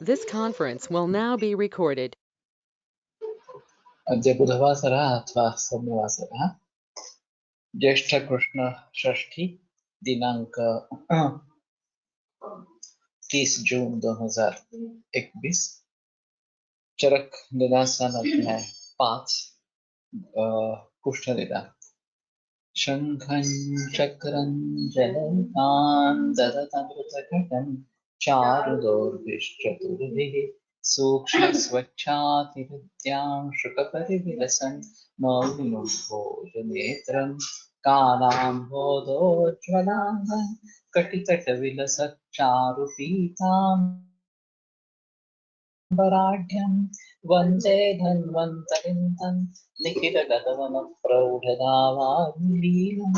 This conference will now be recorded. अद्य बुधवासरः अथवा सोमवासरः ज्येष्ठ कृष्ण षष्ठी दिनांक 30 जून 2021 चरक निदासन अध्याय 5 कुष्ठनिदान शंखं चक्रं जलतान् ददतमृतघटं चारुदोर्भिश्चतुर्भिः सूक्ष्मस्वच्छातिहृद्यां शुकपरिविलसन् मौलिमुद्भोजनेत्रं कालाम्भोदोज्ज्वलाङ्गं कटितटविलसच्चारुपीताम्बराढ्यं वन्दे धन्वन्तरिं तं निखिलगतवनप्रौढदावाग्निलीलं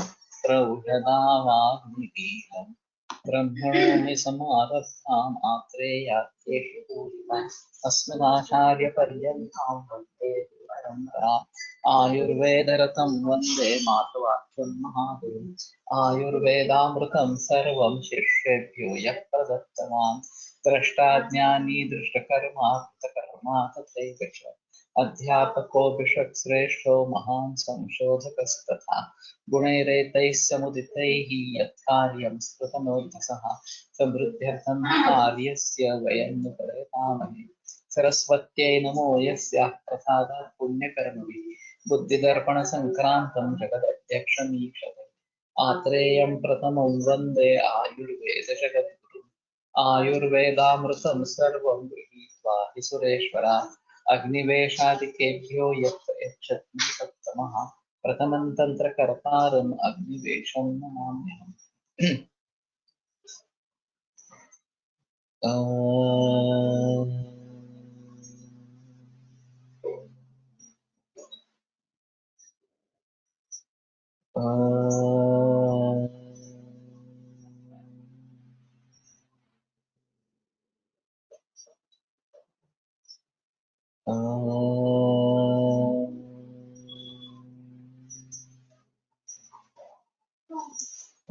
ब्रह्मणो हि समारब्धाम् आत्रेयाख्येषु पूजिताम् अस्मदाचार्यपर्यन्तां वन्दे परम्पराम् आयुर्वेदरतं वन्दे मातवाख्यं महादेवम् आयुर्वेदामृतं सर्वं शिष्येभ्यो यः प्रदत्तवान् द्रष्टाज्ञानी दृष्टकर्मा कृतकर्मा तथैव च अध्यापको विषक् श्रेष्ठो महान् संशोधकस्तथा गुणैरेतैः समुदितैः यत्कार्यं स्फुटनोद्धसः समृद्ध्यर्थं कार्यस्य वयं नु प्रयतामहे सरस्वत्यै नमो यस्याः प्रसादात् पुण्यकर्मभिः बुद्धिदर्पणसङ्क्रान्तं जगदध्यक्षमीक्षते आत्रेयं प्रथमं वन्दे आयुर्वेदजगद्गुरुम् आयुर्वेदामृतं सर्वं गृहीत्वा हि सुरेश्वरात् अग्निवेशादिकेभ्यो यच्छति सप्तमः प्रथमं तन्त्रकर्तारम् अग्निवेशं नमाम्यहम्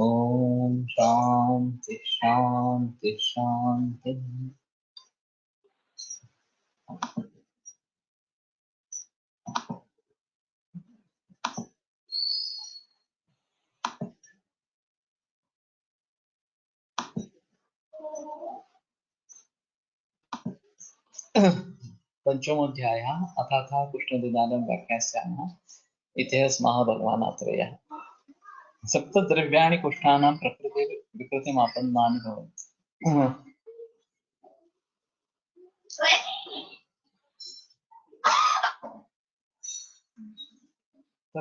ओम शांति शांति शांति। पंचमोऽध्यायः अथाथा कृष्णदिनानं व्याख्यास्यामः। इतिहासः भगवान् आत्रेयः सप्तद्रव्याणि कुष्ठानां प्रकृते विकृतिमापन्नानि भवन्ति।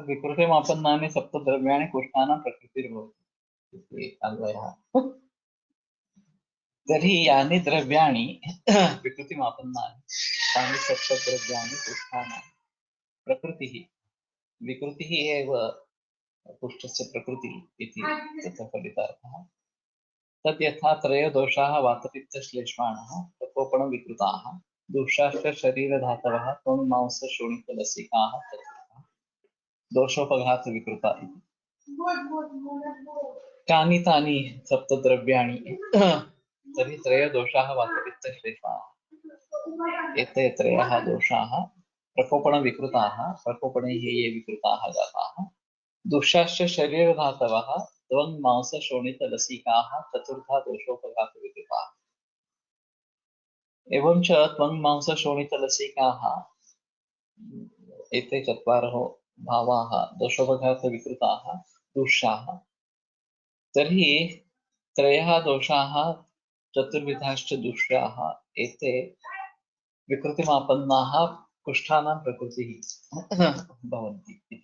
विकृतिमापन्नानि सप्तद्रव्याणि कुष्ठानां प्रकृतिर्भवति इति अन्वयः। तर्हि यानि द्रव्याणि विकृतिमापन्नानि तानि सप्तद्रव्याणि कुष्ठानां प्रकृतिः विकृतिः एव कुष्ठस्य प्रकृतिः इति तत्र फलितार्थः। तद् यथा त्रयोदोषाः वातपित्तश्लेष्माणः प्रकोपणविकृताः दोषाश्च शरीरधातवः त्वङ्मांसशोणितलसिकाः तथा दोषोपघातविकृता इति। कानि तानि सप्तद्रव्याणि तर्हि त्रयोदोषाः वातपित्तश्लेष्माणः एते त्रयः दोषाः प्रकोपणविकृताः प्रकोपणैः ये विकृताः जाताः दोषाश्च शरीरधातवः त्वङ्मांसशोणितलसिकाः चतुर्था दोषोपघातविकृताः एवं च त्वङ्मांसशोणितलसिकाः एते चत्वारः भावाः दोषोपघातविकृताः दोषाः। तर्हि त्रयः दोषाः चतुर्विधाश्च दोषाः एते विकृतिमापन्नाः कुष्ठानां प्रकृतिः भवन्ति इति।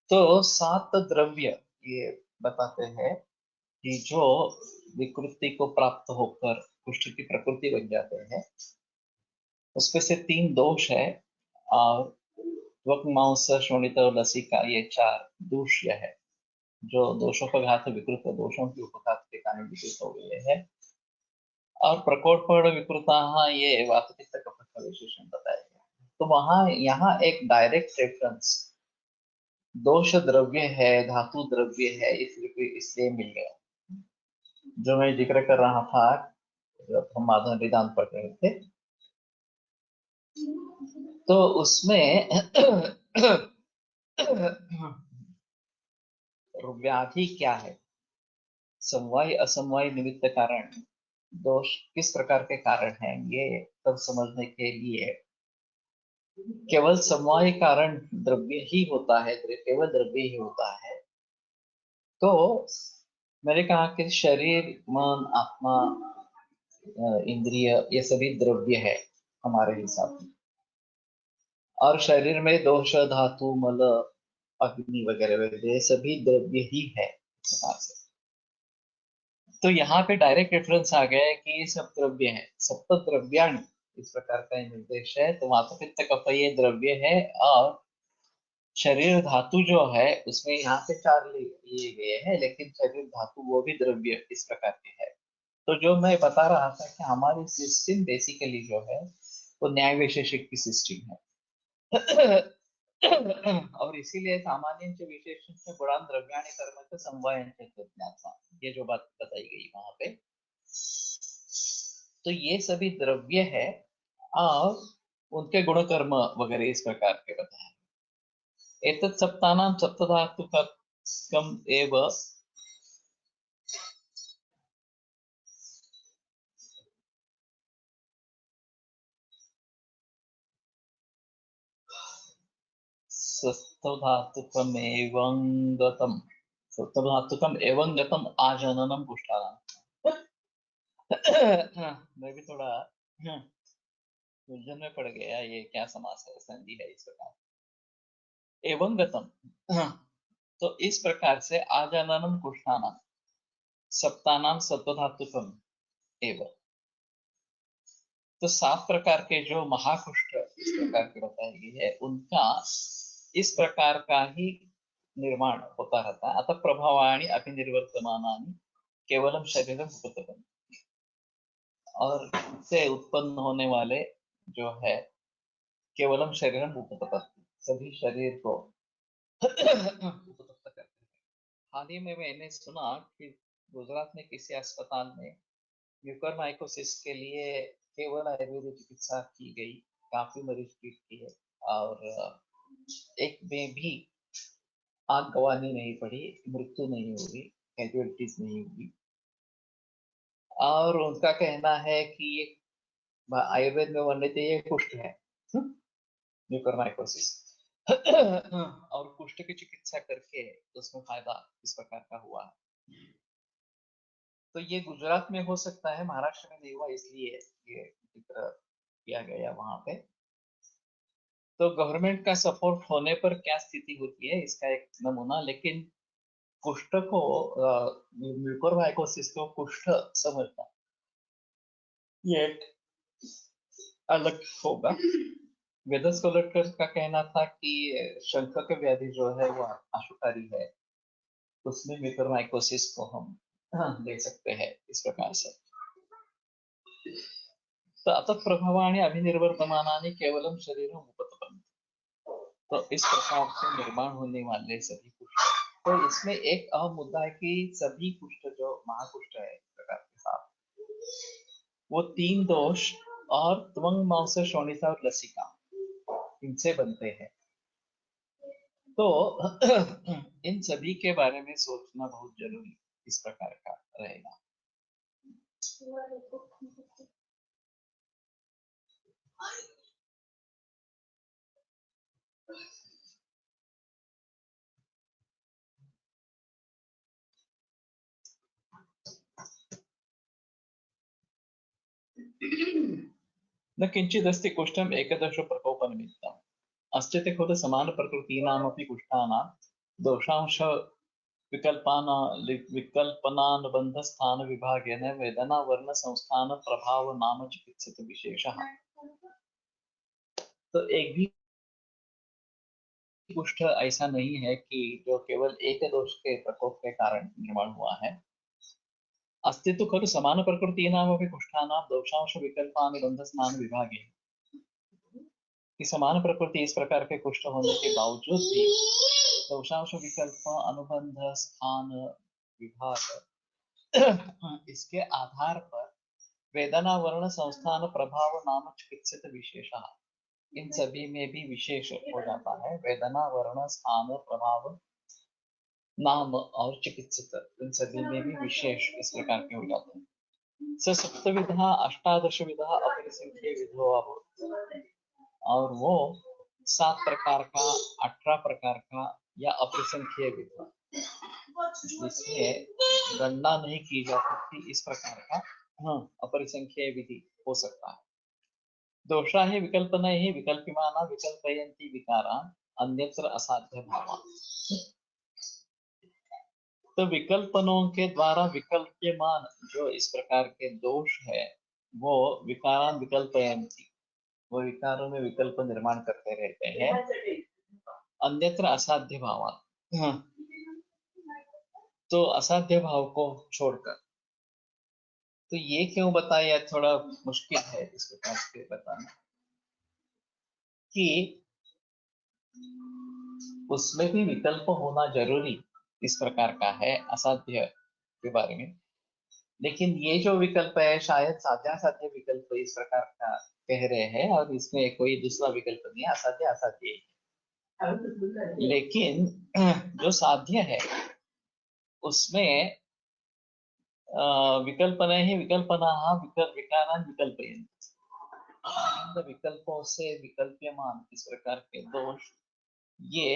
तो सात द्रव्य ये बताते हैं कि जो विकृति को प्राप्त होकर कुष्ठ की प्रकृति बन जाते हैं उसमें से तीन दोष है और त्वक्मांस शोणित और लसिका ये चार दूष्य है जो दोषोपघात विकृत दोषों की उपघात के कारण विकृत हो गए हैं और प्रकोपण विकृता ये वातपित्त कफक का विशेषण बताया गया। तो वहां यहाँ एक डायरेक्ट रेफरेंस दोष द्रव्य है धातु द्रव्य है इसलिए मिल गया। जो मैं जिक्र कर रहा था जब हम माधव निदान पढ़ रहे थे, तो उसमें व्याधि क्या है, समवाय असमवाय निमित्त कारण दोष किस प्रकार के कारण हैं, ये सब समझने के लिए केवल समवाय कारण द्रव्य ही होता है, केवल द्रव्य ही होता है। तो मैंने कहा कि शरीर, मन, आत्मा, इंद्रिय, ये सभी द्रव्य है हमारे हिसाब से। और शरीर में दोष, धातु, मल, अग्नि वगैरह वगैरह ये सभी द्रव्य ही है इस प्रकार से। तो यहाँ पे डायरेक्ट रेफरेंस आ गया है कि ये सब द्रव्य है, सप्त द्रव्याणि, इस प्रकार का निर्देश है। तो वात पित्त कफ ये द्रव्य है, और शरीर धातु जो है उसमें यहाँ पे चार लिए गए हैं, लेकिन शरीर धातु वो भी द्रव्य इस प्रकार के है। तो जो मैं बता रहा था कि हमारी सिस्टम बेसिकली जो है वो न्याय वैशेषिक की सिस्टम है। और इसीलिए सामान्य विशेषण गुणान द्रव्याणि कर्म समवाय, ये जो बात बताई गई वहां पे, तो ये सभी द्रव्य है और उनके गुण कर्म वगैरह इस प्रकार के बताए। एतत् सप्तानां सप्तधातुकम् एव सप्तधातुकमेवं गतम्, सप्तधातुकम् एवं गतम् आजननम पुष्टानाम्। मैं भी थोड़ा उलझन में पड़ गया, ये क्या समास है, संधि है इस प्रकार, एवं गतम। तो इस प्रकार से आजननम कुष्ठानाम सप्तानाम सत्वधातुकम एवं, तो 7 प्रकार के जो महाकुष्ठ इस प्रकार के बताए गए हैं, उनका इस प्रकार का ही निर्माण होता रहता है। अतः प्रभावाणि अभिनिर्वर्तमानानि केवलम शरीरम उपतपन, और से उत्पन्न होने वाले जो है केवलम शरीरम उपतपति, सभी शरीर को उपतप्त करते हैं। हाल ही में मैंने सुना कि गुजरात में किसी अस्पताल में म्यूकरमाइकोसिस के लिए केवल आयुर्वेदिक चिकित्सा की गई, काफी मरीज ट्रीट किए, और एक में भी आग गंवानी नहीं पड़ी, मृत्यु नहीं हुई, कैजुअलिटीज नहीं हुई। और उनका कहना है कि ये आयुर्वेद में वर्णित ये कुष्ठ है, म्यूकरमाइकोसिस। और कुष्ठ की चिकित्सा करके उसमें फायदा इस प्रकार का हुआ है। तो ये गुजरात में हो सकता है, महाराष्ट्र में नहीं हुआ, इसलिए ये जिक्र किया गया वहां पे। तो गवर्नमेंट का सपोर्ट होने पर क्या स्थिति होती है इसका एक नमूना। लेकिन कुष्ठ को, म्यूकोरमाइकोसिस को कुष्ठ समझना ये एक अलग होगा। वेद स्कॉलर का कहना था कि शंख के व्याधि जो है वो आशुकारी है, उसमें म्यूकोरमाइकोसिस को हम ले सकते हैं इस प्रकार से। तो अतः प्रभावाणि अभिनिर्वर्तमानानि केवलम शरीरम उपतपन्ति, तो इस प्रकार से निर्माण होने वाले सभी कुष्ठ। तो इसमें एक अहम मुद्दा है कि सभी कुष्ठ जो महाकुष्ठ है इस प्रकार के साथ, वो 3 दोष और त्वंग, मांस, शोणिता और लसिका, इनसे बनते हैं। तो इन सभी के बारे में सोचना बहुत जरूरी इस प्रकार का रहेगा। न किंचिदस्ति कुष्ठम एकदश प्रकोपनिमित्तम्, अस्ति खुद समान प्रकृतीनामपि कुष्ठानां दोषांश विकल्पनानुबंध स्थान विभागेन वेदना वर्ण संस्थान प्रभाव नाम चिकित्सित विशेषः। तो एक भी कुष्ठ ऐसा नहीं है कि जो केवल एक दोष के प्रकोप के कारण निर्माण हुआ है। अस्तित्व खलु समान प्रकृतीनामपि कुष्ठानां दोषांश विकल्पानुबंध स्थान विभागे, कि समान प्रकृति इस प्रकार के कुष्ठ होने के बावजूद भी दोषांश विकल्प अनुबंध स्थान विभाग इसके आधार पर वेदना वर्ण संस्थान प्रभाव नाम चिकित्सित विशेषः, इन सभी में भी विशेष हो जाता है। वेदना वर्ण स्थान प्रभाव नाम और चिकित्सित, इन सभी में भी विशेष इस प्रकार के हो जाते हैं। स सप्तविधा अष्टादश विधा अपरिसंख्य विधो अभूत्, और वो 7 प्रकार का, 18 प्रकार का या अपरिसंख्य विधा, जिसमें गणना नहीं की जा सकती, इस प्रकार का अपरिसंख्य विधि हो सकता है। दोषा ही विकल्पना ही विकल्पमाना विकल्पयन्ति विकारा अन्यत्र असाध्य भावा। तो विकल्पनों के द्वारा विकल्प्यमान जो इस प्रकार के दोष है, वो विकारान विकल्पयन्ति, वो विकारों में विकल्प निर्माण करते रहते हैं। अन्यत्र असाध्य भाव, तो असाध्य भाव को छोड़कर। तो ये क्यों बताया, थोड़ा मुश्किल है इस प्रकार से बताना, कि उसमें भी विकल्प होना जरूरी इस प्रकार का है असाध्य के बारे में। लेकिन ये जो विकल्प है शायद साध्यासाध्य विकल्प इस प्रकार का कह रहे हैं, और इसमें कोई दूसरा विकल्प नहीं है, असाध्य असाध्य ही। लेकिन जो साध्य है उसमें विकल्पना ही विकल्पना विकारान विकल्पयन्, विकल्पों से विकल्प्यमान इस प्रकार के दोष, ये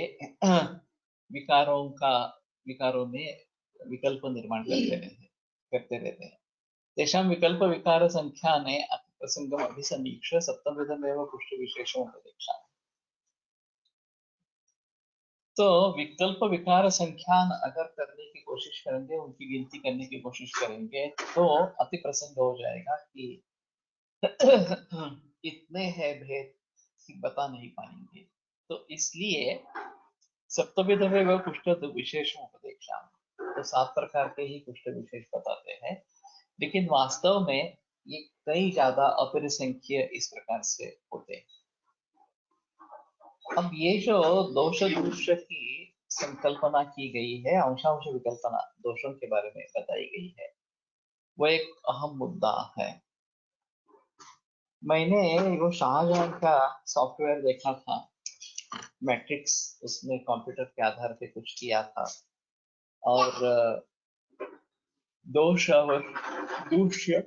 विकारों में विकल्प निर्माण करते रहते हैं। तेषां विकल्प विकार संख्याने प्रसंगम अभिसमीक्ष्य सप्तमविधमेव पुष्ट विशेषो उपदेक्षा। तो विकल्प विकार संख्यान अगर करने की कोशिश करेंगे, उनकी गिनती करने की कोशिश करेंगे, तो अति प्रसंग हो जाएगा कि इतने हैं भेद कि बता नहीं पाएंगे। तो इसलिए सप्तविधमेव पुष्ट विशेषो उपदेक्षा, तो 7 प्रकार के ही पुष्ट विशेष बताते हैं, लेकिन वास्तव में ये कई ज्यादा अपरिसंख्य इस प्रकार से होते हैं। अब ये जो दोष दूष की संकल्पना की गई है, अंशांश विकल्पना दोषों के बारे में बताई गई है, वो एक अहम मुद्दा है। मैंने वो शाहजहां का सॉफ्टवेयर देखा था, मैट्रिक्स, उसमें कंप्यूटर के आधार पे कुछ किया था, और दोष और दूष्य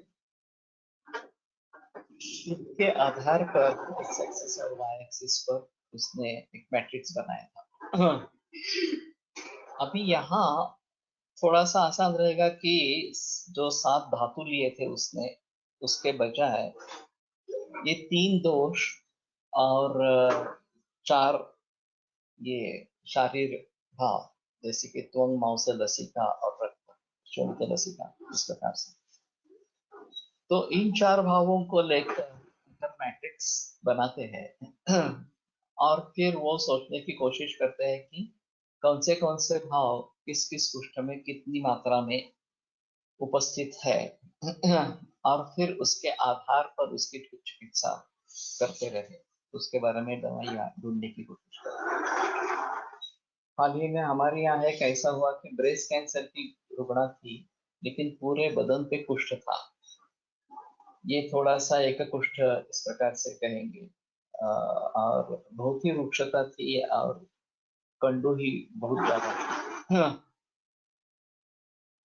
के आधार पर एक्स एक्सिस और वाई एक्सिस पर उसने एक मैट्रिक्स बनाया था। अभी यहाँ थोड़ा सा आसान रहेगा कि जो 7 धातु लिए थे उसने, उसके बजाय ये 3 दोष और 4 ये शारीर भाव, जैसे कि त्वंग मांस लसिका और रक्त शोणित लसिका, इस प्रकार से। तो इन 4 भावों को लेकर अगर मैट्रिक्स बनाते हैं और फिर वो सोचने की कोशिश करते हैं कि कौन से भाव किस किस पृष्ठ में कितनी मात्रा में उपस्थित है, और फिर उसके आधार पर उसकी चिकित्सा करते रहे, उसके बारे में दवाइयाँ ढूंढने की कोशिश करते। हाल ही में हमारे यहाँ एक ऐसा हुआ कि ब्रेस्ट कैंसर की रुग्णा थी, लेकिन पूरे बदन पे कुष्ठ था। ये थोड़ा सा एक कुष्ठ इस प्रकार से कहेंगे, और बहुत ही रुक्षता थी और कंडू ही बहुत ज्यादा थी।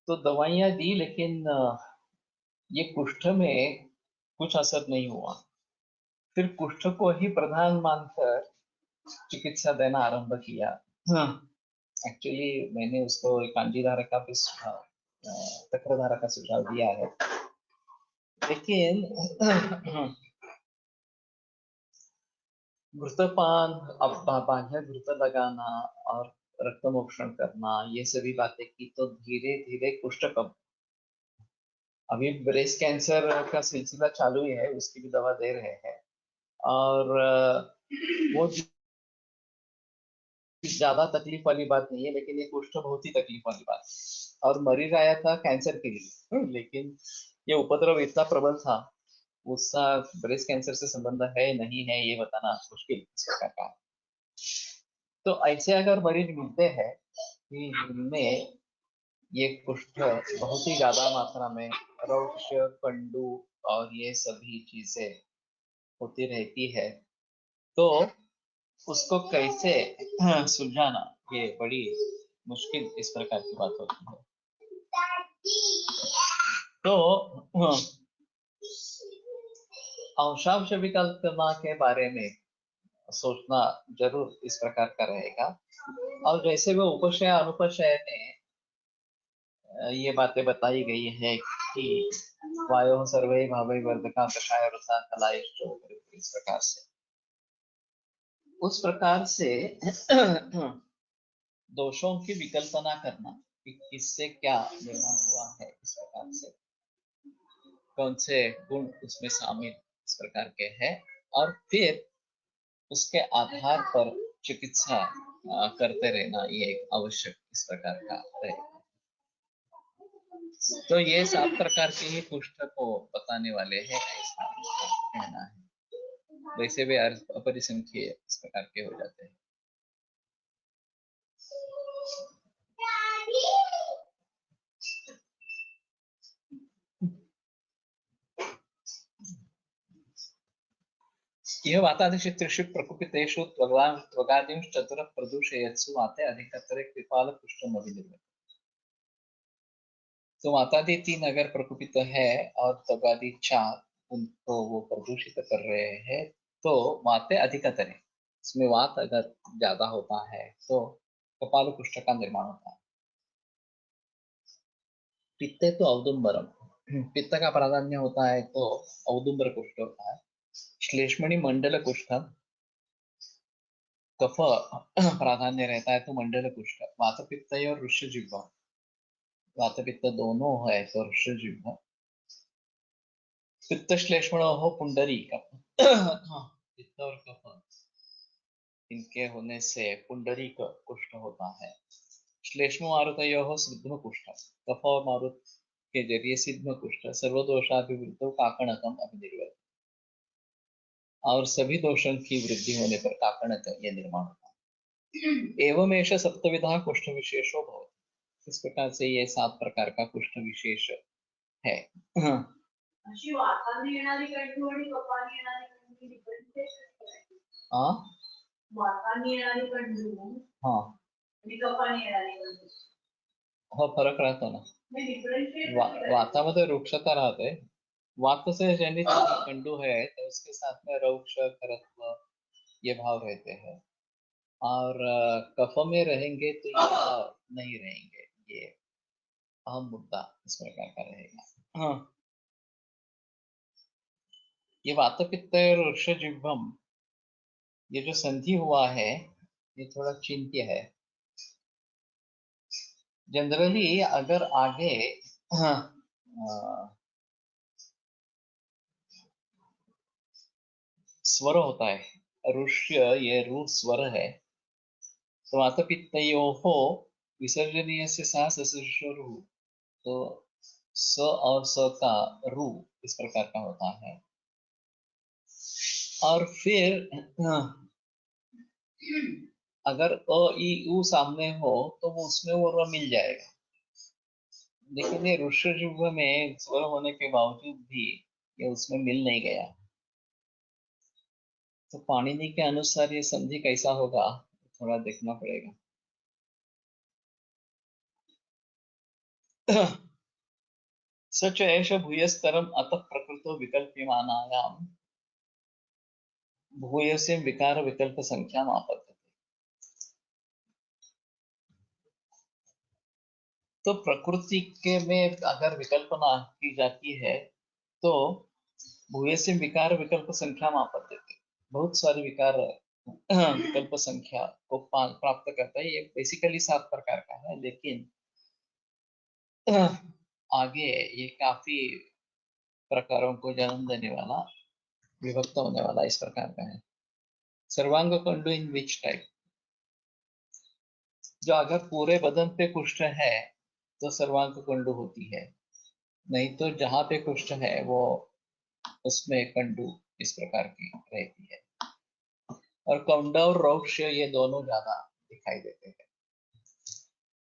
तो दवाइयाँ दी, लेकिन ये कुष्ठ में कुछ असर नहीं हुआ। फिर कुष्ठ को ही प्रधान मानकर चिकित्सा देना आरंभ किया। एक्चुअली मैंने उसको कांजीधारा का भी सुझाव, चक्रधारा का सुझाव दिया है, लेकिन घृतपान, अब बाह्य घृत लगाना और रक्तमोक्षण करना, ये सभी बातें की तो धीरे धीरे कुष्ठ कम। अभी ब्रेस्ट कैंसर का सिलसिला चालू ही है, उसकी भी दवा दे रहे हैं, और वो ज्यादा तकलीफ वाली बात नहीं है, लेकिन ये कुष्ठ बहुत ही तकलीफ वाली बात है। और मरीज आया था कैंसर के लिए, लेकिन ये उपद्रव इतना प्रबल था, उसका ब्रेस्ट कैंसर से संबंध है नहीं है ये बताना मुश्किल इसका काम। तो ऐसे अगर मरीज मिलते हैं कि जिनमें ये कुष्ठ बहुत ही ज्यादा मात्रा में रौक्ष, कंडू और ये सभी चीजें होती रहती है, तो उसको कैसे सुलझाना, ये बड़ी मुश्किल इस प्रकार की बात होती है। तो अंशांश विकल्पना के बारे में सोचना जरूर इस प्रकार का रहेगा। और जैसे वो उपशय अनुपशय में ये बातें बताई गई है कि वायो सर्वे भावे वर्धका कषाय रसा कलाइष्ट, इस प्रकार से, उस प्रकार से दोषों की विकल्पना करना कि किससे क्या निर्माण हुआ है, इस प्रकार से कौन से गुण उसमें शामिल इस प्रकार के हैं, और फिर उसके आधार पर चिकित्सा करते रहना, ये एक आवश्यक इस प्रकार का रहेगा। तो ये 7 प्रकार के ही कुष्ठ को बताने वाले हैं, ऐसा कहना है। वैसे भी अपरिसंख्य इस प्रकार के हो जाते हैं। यह वातादिश त्रिषु प्रकुपितेषु त्वगादिंश चतुर प्रदूषयत्सु वाते अधिकतरे कृपाल कुष्ठम अभिनिर्मित। तो वातादि 3 अगर प्रकुपित है और त्वगादि 4 उनको वो प्रदूषित कर रहे हैं, तो वाते अधिकतरे, इसमें वात अगर ज्यादा होता है तो कपाल कुष्ठ का निर्माण होता है। पित्ते तो औदुंबरम, पित्त का प्राधान्य होता है तो औदुंबर कुष्ठ होता है। श्लेष्मणि मंडल कुष्ठ, कफ प्राधान्य रहता है तो मंडल कुष्ठ। वात पित्त और ऋष्य जिह्वा, वात पित्त दोनों है तो ऋष्य जिह्वा। पित्त श्लेष्मण हो पुंडरी पित्त और कफ इनके होने से पुंडरी कुष्ठ होता है। श्लेष्म मारुतयो हो सिद्ध कुष्ठ, कफ और मारुत के जरिए सिद्ध कुष्ठ सर्वदोषाभिवृद्धो काकणकम अभिनिर्वत, और सभी दोषों की वृद्धि होने पर काकणक यह निर्माण होता है। एवमेष सप्तविधा कुष्ठ विशेषो भवति, इस प्रकार से ये 7 प्रकार का कुष्ठ विशेष है। अशी वाताने येणारी कंठू आणि कपाने येणारी कंठू डिफरन्शिएशन करायचं. हाँ वाताने येणारी कंठू हाँ आणि कपाने येणारी कंठू, हो फरक रहता ना। नाही डिफरन्शिएट वातामध्ये वृक्षता रहते, वात से जनित कंडू है तो उसके साथ में रौक्ष खरत्व ये भाव रहते हैं, और कफ में रहेंगे तो ये भाव नहीं रहेंगे। ये अहम मुद्दा इस प्रकार का रहेगा। हाँ, ये वात पित्त और वृक्ष जिह्वम, ये जो संधि हुआ है ये थोड़ा चिंत्य है। जनरली अगर आगे स्वर होता है ऋष्य, ये रू स्वर है, तो वात पित्तयोः विसर्जनीय से सा ससुर, तो स और स का रू इस प्रकार का होता है। और फिर अगर अ ई उ सामने हो तो वो उसमें वो र मिल जाएगा, लेकिन ये ऋष्यजिह्व में स्वर होने के बावजूद भी ये उसमें मिल नहीं गया। तो पाणिनि के अनुसार ये संधि कैसा होगा थोड़ा देखना पड़ेगा। सच एष भूयस्तरम अतः प्रकृतो विकल्प्यमानायां भूयस्य विकार विकल्प संख्या आपत्ति। तो प्रकृति के में अगर विकल्पना की जाती है तो भूयस्य विकार विकल्प संख्या आपत्ति, बहुत सारे विकार विकल्प संख्या को प्राप्त करता है। ये बेसिकली 7 प्रकार का है, लेकिन आगे ये काफी प्रकारों को जन्म देने वाला, विभक्त होने वाला इस प्रकार का है। सर्वांग कंडू इन विच टाइप, जो अगर पूरे बदन पे कुष्ठ है तो सर्वांग कंडू होती है, नहीं तो जहां पे कुष्ठ है वो उसमें कंडू इस प्रकार की रहती है। और कंड और रौक्ष ये दोनों ज्यादा दिखाई देते हैं।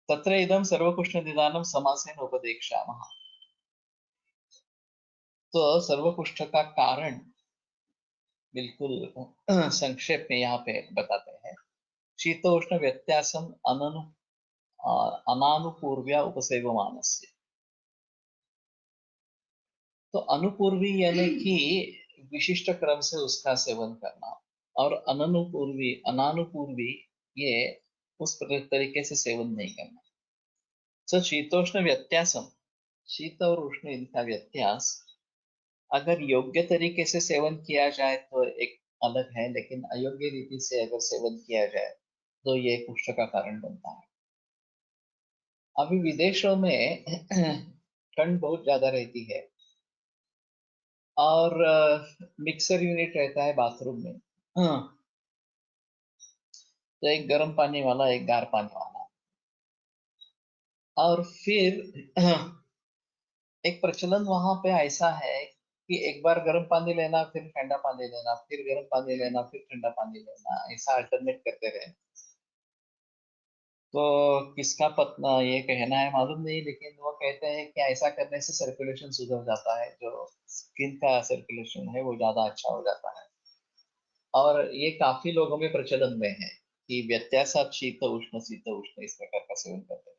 तत्र इदं सर्वकुष्ठनिदानं समासेन उपदेक्ष्यामः। तो सर्वकुष्ठ का कारण बिल्कुल संक्षेप में यहाँ पे बताते हैं। शीतोष्ण व्यत्यासम अनानुपूर्व्या उपसेव्यमानस्य। तो अनुपूर्वी यानी कि विशिष्ट क्रम से उसका सेवन करना, और अनानुपूर्वी ये उस तरीके से सेवन नहीं करना। तो शीतोष्ण व्यत्यासम, शीत और उष्ण इनका व्यत्यास अगर योग्य तरीके से सेवन किया जाए तो एक अलग है, लेकिन अयोग्य रीति से अगर सेवन किया जाए तो ये कुष्ठ का कारण बनता है। अभी विदेशों में ठंड बहुत ज्यादा रहती है और मिक्सर यूनिट रहता है बाथरूम में। तो एक गर्म पानी वाला, एक गार पानी वाला, और फिर एक प्रचलन वहां पे ऐसा है कि एक बार गर्म पानी लेना, फिर ठंडा पानी लेना, फिर गर्म पानी लेना, फिर ठंडा पानी लेना, ऐसा अल्टरनेट करते रहे। तो किसका पतना ये कहना है मालूम नहीं, लेकिन वो कहते हैं कि ऐसा करने से सर्कुलेशन सुधर जाता है, जो स्किन का सर्कुलेशन है वो ज्यादा अच्छा हो जाता है। और ये काफी लोगों में प्रचलन में है कि व्यत्यासात शीत उष्ण इस प्रकार का सेवन करते हैं।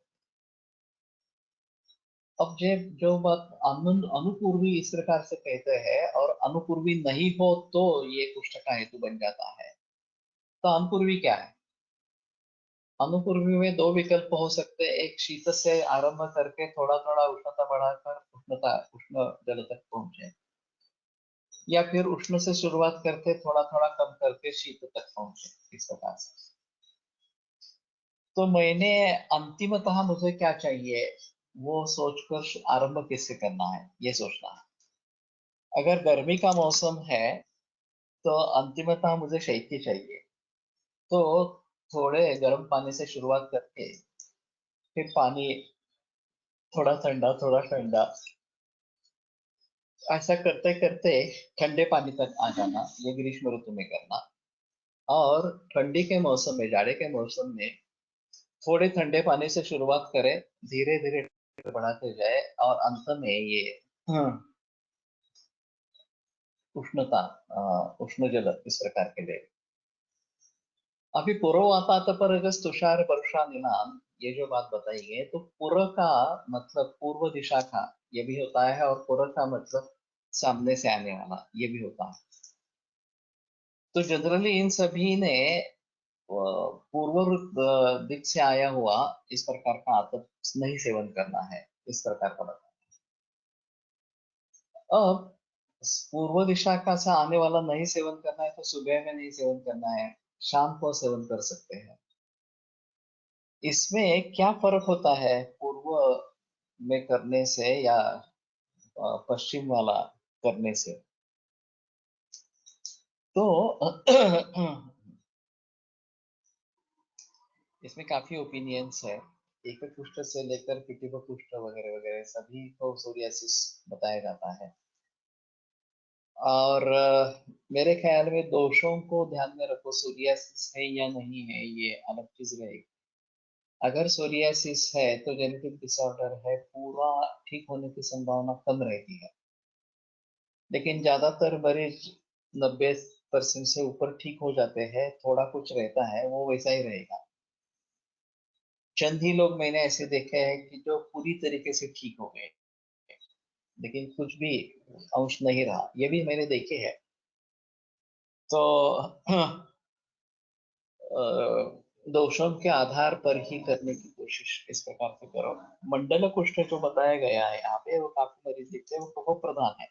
अब जो बात अनुपूर्वी इस प्रकार से कहते हैं, और अनुपूर्वी नहीं हो तो ये कुष्ठ का हेतु बन जाता है। तो अनुपूर्वी क्या है? अनुपूर्वी में दो विकल्प हो सकते हैं। एक शीत से आरंभ करके थोड़ा थोड़ा उष्णता बढ़ाकर उष्ण जल तक पहुंचे, या फिर उष्ण से शुरुआत करके थोड़ा थोड़ा कम करके शीत तक पहुंचे, इस प्रकार से। तो मैंने अंतिमतः मुझे क्या चाहिए वो सोचकर आरंभ किससे करना है ये सोचना है। अगर गर्मी का मौसम है तो अंतिमतः मुझे शैत्य चाहिए, तो थोड़े गर्म पानी से शुरुआत करके फिर पानी थोड़ा ठंडा, ऐसा करते करते ठंडे पानी तक आ जाना, ये ग्रीष्म ऋतु में करना। और ठंडी के मौसम में, जाड़े के मौसम में थोड़े ठंडे पानी से शुरुआत करें, धीरे धीरे बढ़ाते जाए, और अंत में ये उष्णता, उष्ण जल इस प्रकार के ले। अभी पूर्ववातात पर अगर तुषार वर्षा निनाद, ये जो बात बताई है, तो पूर्व का मतलब पूर्व दिशा का ये भी होता है, और पूर्व का मतलब सामने से आने वाला ये भी होता है। तो जनरली इन सभी ने पूर्व दिक से आया हुआ इस प्रकार का आतप नहीं सेवन करना है, इस प्रकार का बताया। अब पूर्व दिशा का से आने वाला नहीं सेवन करना है तो सुबह में नहीं सेवन करना है, शाम को सेवन कर सकते हैं। इसमें क्या फर्क होता है पूर्व में करने से या पश्चिम वाला करने से? तो इसमें काफी ओपिनियंस है। एक कुष्ठ से लेकर पिटिव कुष्ठ वगैरह वगैरह सभी को सोरियासिस बताया जाता है। और मेरे ख्याल में दोषों को ध्यान में रखो, सोरियासिस है या नहीं है ये अलग चीज रहेगी। अगर सोरियासिस है तो जेनेटिक डिसऑर्डर है, पूरा ठीक होने की संभावना कम रहती है, लेकिन ज्यादातर मरीज 90% से ऊपर ठीक हो जाते हैं। थोड़ा कुछ रहता है वो वैसा ही रहेगा। चंद ही लोग मैंने ऐसे देखे हैं कि जो पूरी तरीके से ठीक हो गए, लेकिन कुछ भी अंश नहीं रहा, ये भी मैंने देखे हैं। तो दोषों के आधार पर ही करने की कोशिश इस प्रकार से करो। मंडल कुष्ठ जो बताया गया है यहाँ पे, वो काफी मरीज दिखते हैं, वो कफ प्रधान है,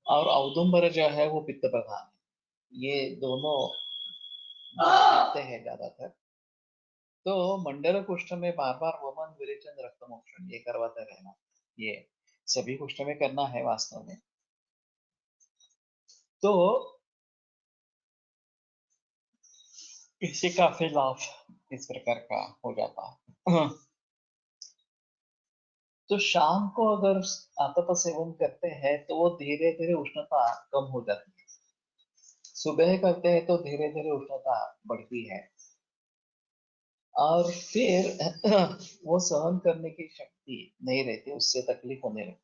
और औदुंबर जो है वो पित्त प्रधान है। ये दोनों दिखते हैं ज्यादातर। तो मंडल कुष्ठ में बार बार वमन विरेचन रक्त मोक्षण ये करवाते रहना, ये सभी कुष्ठ में करना है वास्तव में। तो इससे काफी लाभ इस प्रकार का हो जाता है। तो शाम को अगर आतप सेवन करते हैं तो वो धीरे धीरे उष्णता कम हो जाती है। सुबह करते हैं तो धीरे धीरे उष्णता बढ़ती है। और फिर वो सहन करने की शक्ति नहीं रहती, उससे तकलीफ होने लगती।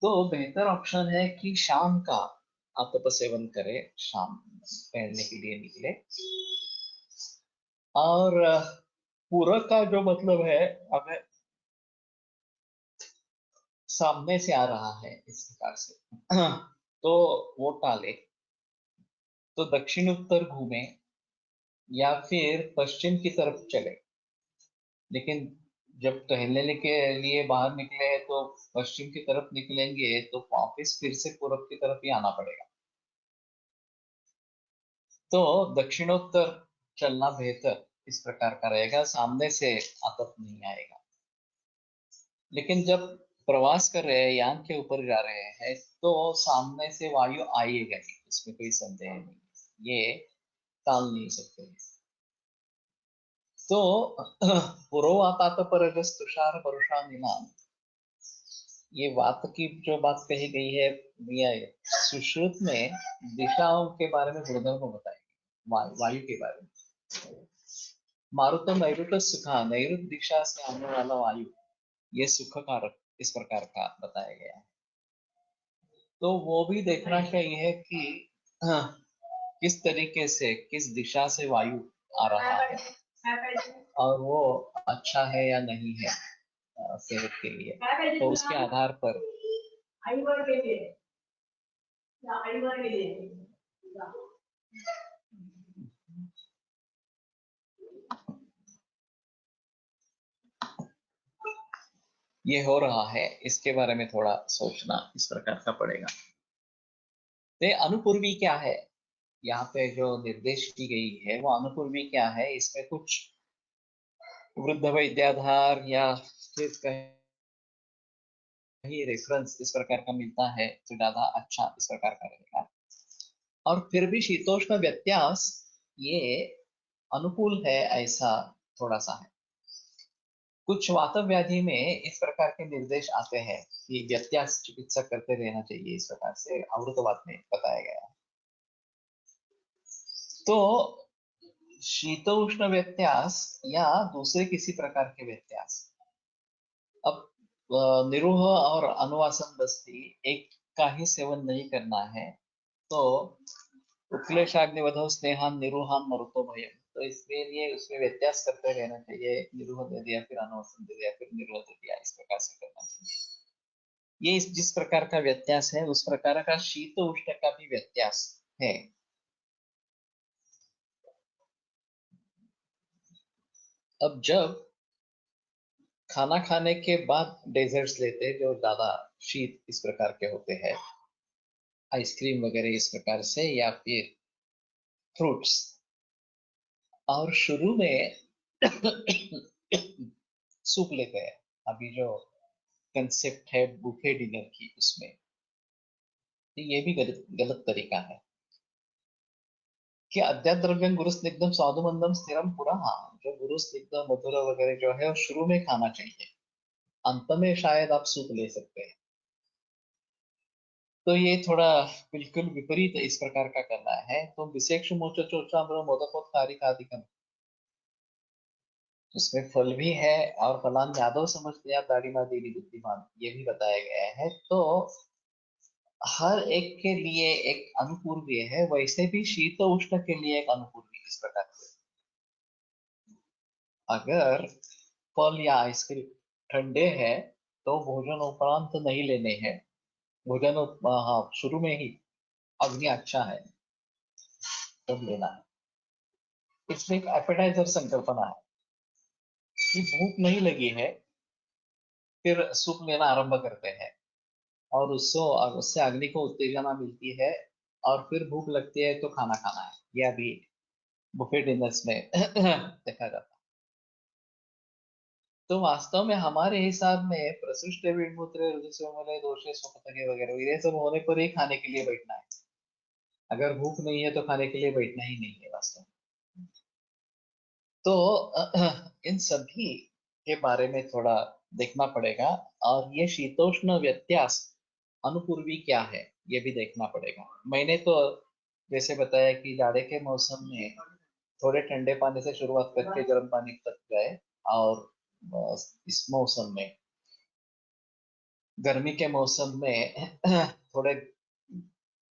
तो बेहतर ऑप्शन है कि शाम का आतप सेवन करें, शाम पहनने के लिए निकले। और पूरक का जो मतलब है, अगर सामने से आ रहा है इस प्रकार से तो वो टाले। तो दक्षिण उत्तर घूमे या फिर पश्चिम की तरफ चले। लेकिन जब टहलने के लिए बाहर निकले हैं तो पश्चिम की तरफ निकलेंगे तो वापिस फिर से पूरब की तरफ ही आना पड़ेगा। तो दक्षिणोत्तर चलना बेहतर इस प्रकार का रहेगा, सामने से आतप नहीं आएगा। लेकिन जब प्रवास कर रहे हैं, यान के ऊपर जा रहे हैं, तो सामने से वायु आएगा ही, इसमें कोई संदेह नहीं, ये टाल नहीं सकते। तो पुरोवातात परजस तुषार वर्षा निलान, ये वात की जो बात कही गई है, ये सुश्रुत में दिशाओं के बारे में गुरुदेव को बताएगी, वायु के बारे में। मारुत नैऋत सुखा, नैऋत दिशा से आने वाला वायु ये सुख कारक इस प्रकार का बताया गया है। तो वो भी देखना चाहिए कि किस तरीके से, किस दिशा से वायु आ रहा है और वो अच्छा है या नहीं है सेहत के लिए। तो उसके आधार पर ये हो रहा है, इसके बारे में थोड़ा सोचना इस प्रकार का पड़ेगा। तो अनुपूर्वी क्या है, यहाँ पे जो निर्देश की गई है वो अनुपूर्वी क्या है, इसमें कुछ वृद्ध वैद्याधार या फिर कहीं रेफरेंस इस प्रकार का मिलता है तो ज्यादा अच्छा इस प्रकार का रहेगा। और फिर भी शीतोष्ण व्यत्यास ये अनुकूल है ऐसा थोड़ा सा है। कुछ वात व्याधि में इस प्रकार के निर्देश आते हैं कि व्यत्यास चिकित्सा करते रहना चाहिए, इस प्रकार से अमृतवाद में बताया गया है। तो शीतोष्ण व्यत्यास या दूसरे किसी प्रकार के व्यत्यास, अब निरूह और अनुवासन बस्ती एक का ही सेवन नहीं करना है। तो उक्लेशाग्निवधो स्नेहान निरूहान मरुतो भयम, तो इसके लिए उसमें व्यत्यास करते रहना चाहिए। निरूह दे दिया, फिर अनुवासन दे दिया, फिर निरूह दे दिया, इस प्रकार से करना चाहिए। ये जिस प्रकार का व्यत्यास है उस प्रकार का शीत उष्ण का भी व्यत्यास है। अब जब खाना खाने के बाद डेजर्ट्स लेते हैं जो ज्यादा शीत इस प्रकार के होते हैं, आइसक्रीम वगैरह इस प्रकार से, या फिर फ्रूट्स, और शुरू में सूप लेते हैं, अभी जो कंसेप्ट है बुफे डिनर की उसमें, तो ये भी गलत गलत तरीका है कि अद्याद्रव्यम गुरु स्निग्धम स्वादु मंदम स्थिरम पूरा। हाँ, जो गुरु स्निग्ध मधुर वगैरह जो है वो शुरू में खाना चाहिए, अंत में शायद आप सूप ले सकते हैं। तो ये थोड़ा बिल्कुल विपरीत इस प्रकार का करना है। तो विशेष मोच चोचाम्र मोदकोत्कारिकादिकम, उसमें फल भी है और फलान यादव समझ लिया दाढ़ीमा दीदी बुद्धिमान, ये भी बताया गया है। तो हर एक के लिए एक अनुपूर्वी है, वैसे भी शीत उष्ण के लिए एक अनुपूर्वी इस प्रकार से। अगर फल या आइसक्रीम ठंडे हैं तो भोजन उपरांत नहीं लेने हैं, भोजन हाँ शुरू में ही अग्नि अच्छा है तब लेना है। इसमें एक एपेटाइजर संकल्पना है कि भूख नहीं लगी है, फिर सूप लेना आरंभ करते हैं और उससे उससे अग्नि को उत्तेजना मिलती है, और फिर भूख लगती है तो खाना खाना है। यह अभी बुफे डिनर्स में देखा जाता है। तो वास्तव में हमारे हिसाब में प्रसृष्ट विमुद्रे रुधिर दोषे स्वपतके वगैरह ये सब होने पर ही खाने के लिए बैठना है। अगर भूख नहीं है तो खाने के लिए बैठना ही नहीं है वास्तव में। तो इन सभी के बारे में थोड़ा देखना पड़ेगा, और ये शीतोष्ण व्यत्यास अनुपूर्वी क्या है ये भी देखना पड़ेगा। मैंने तो जैसे बताया कि जाड़े के मौसम में थोड़े ठंडे पानी से शुरुआत करके गर्म पानी तक जाए। और इस मौसम में, गर्मी के मौसम में थोड़े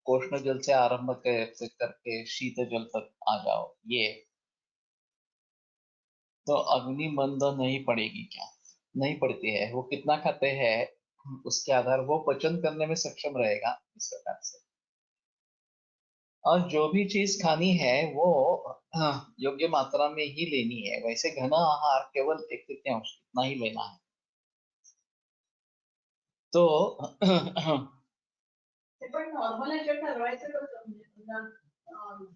उष्ण जल से आरंभ करके शीत जल तक आ जाओ। ये तो अग्नि मंद नहीं पड़ेगी क्या? नहीं पड़ती है। वो कितना खाते हैं उसके आधार, वो पचन करने में सक्षम रहेगा इस प्रकार से। और जो भी चीज खानी है वो योग्य मात्रा में ही लेनी है। वैसे घना आहार केवल एक तृतीयांश इतना ही लेना है। तो ते पण नॉर्मल ह्याच्यात ठरवायचं कसं म्हणजे समजा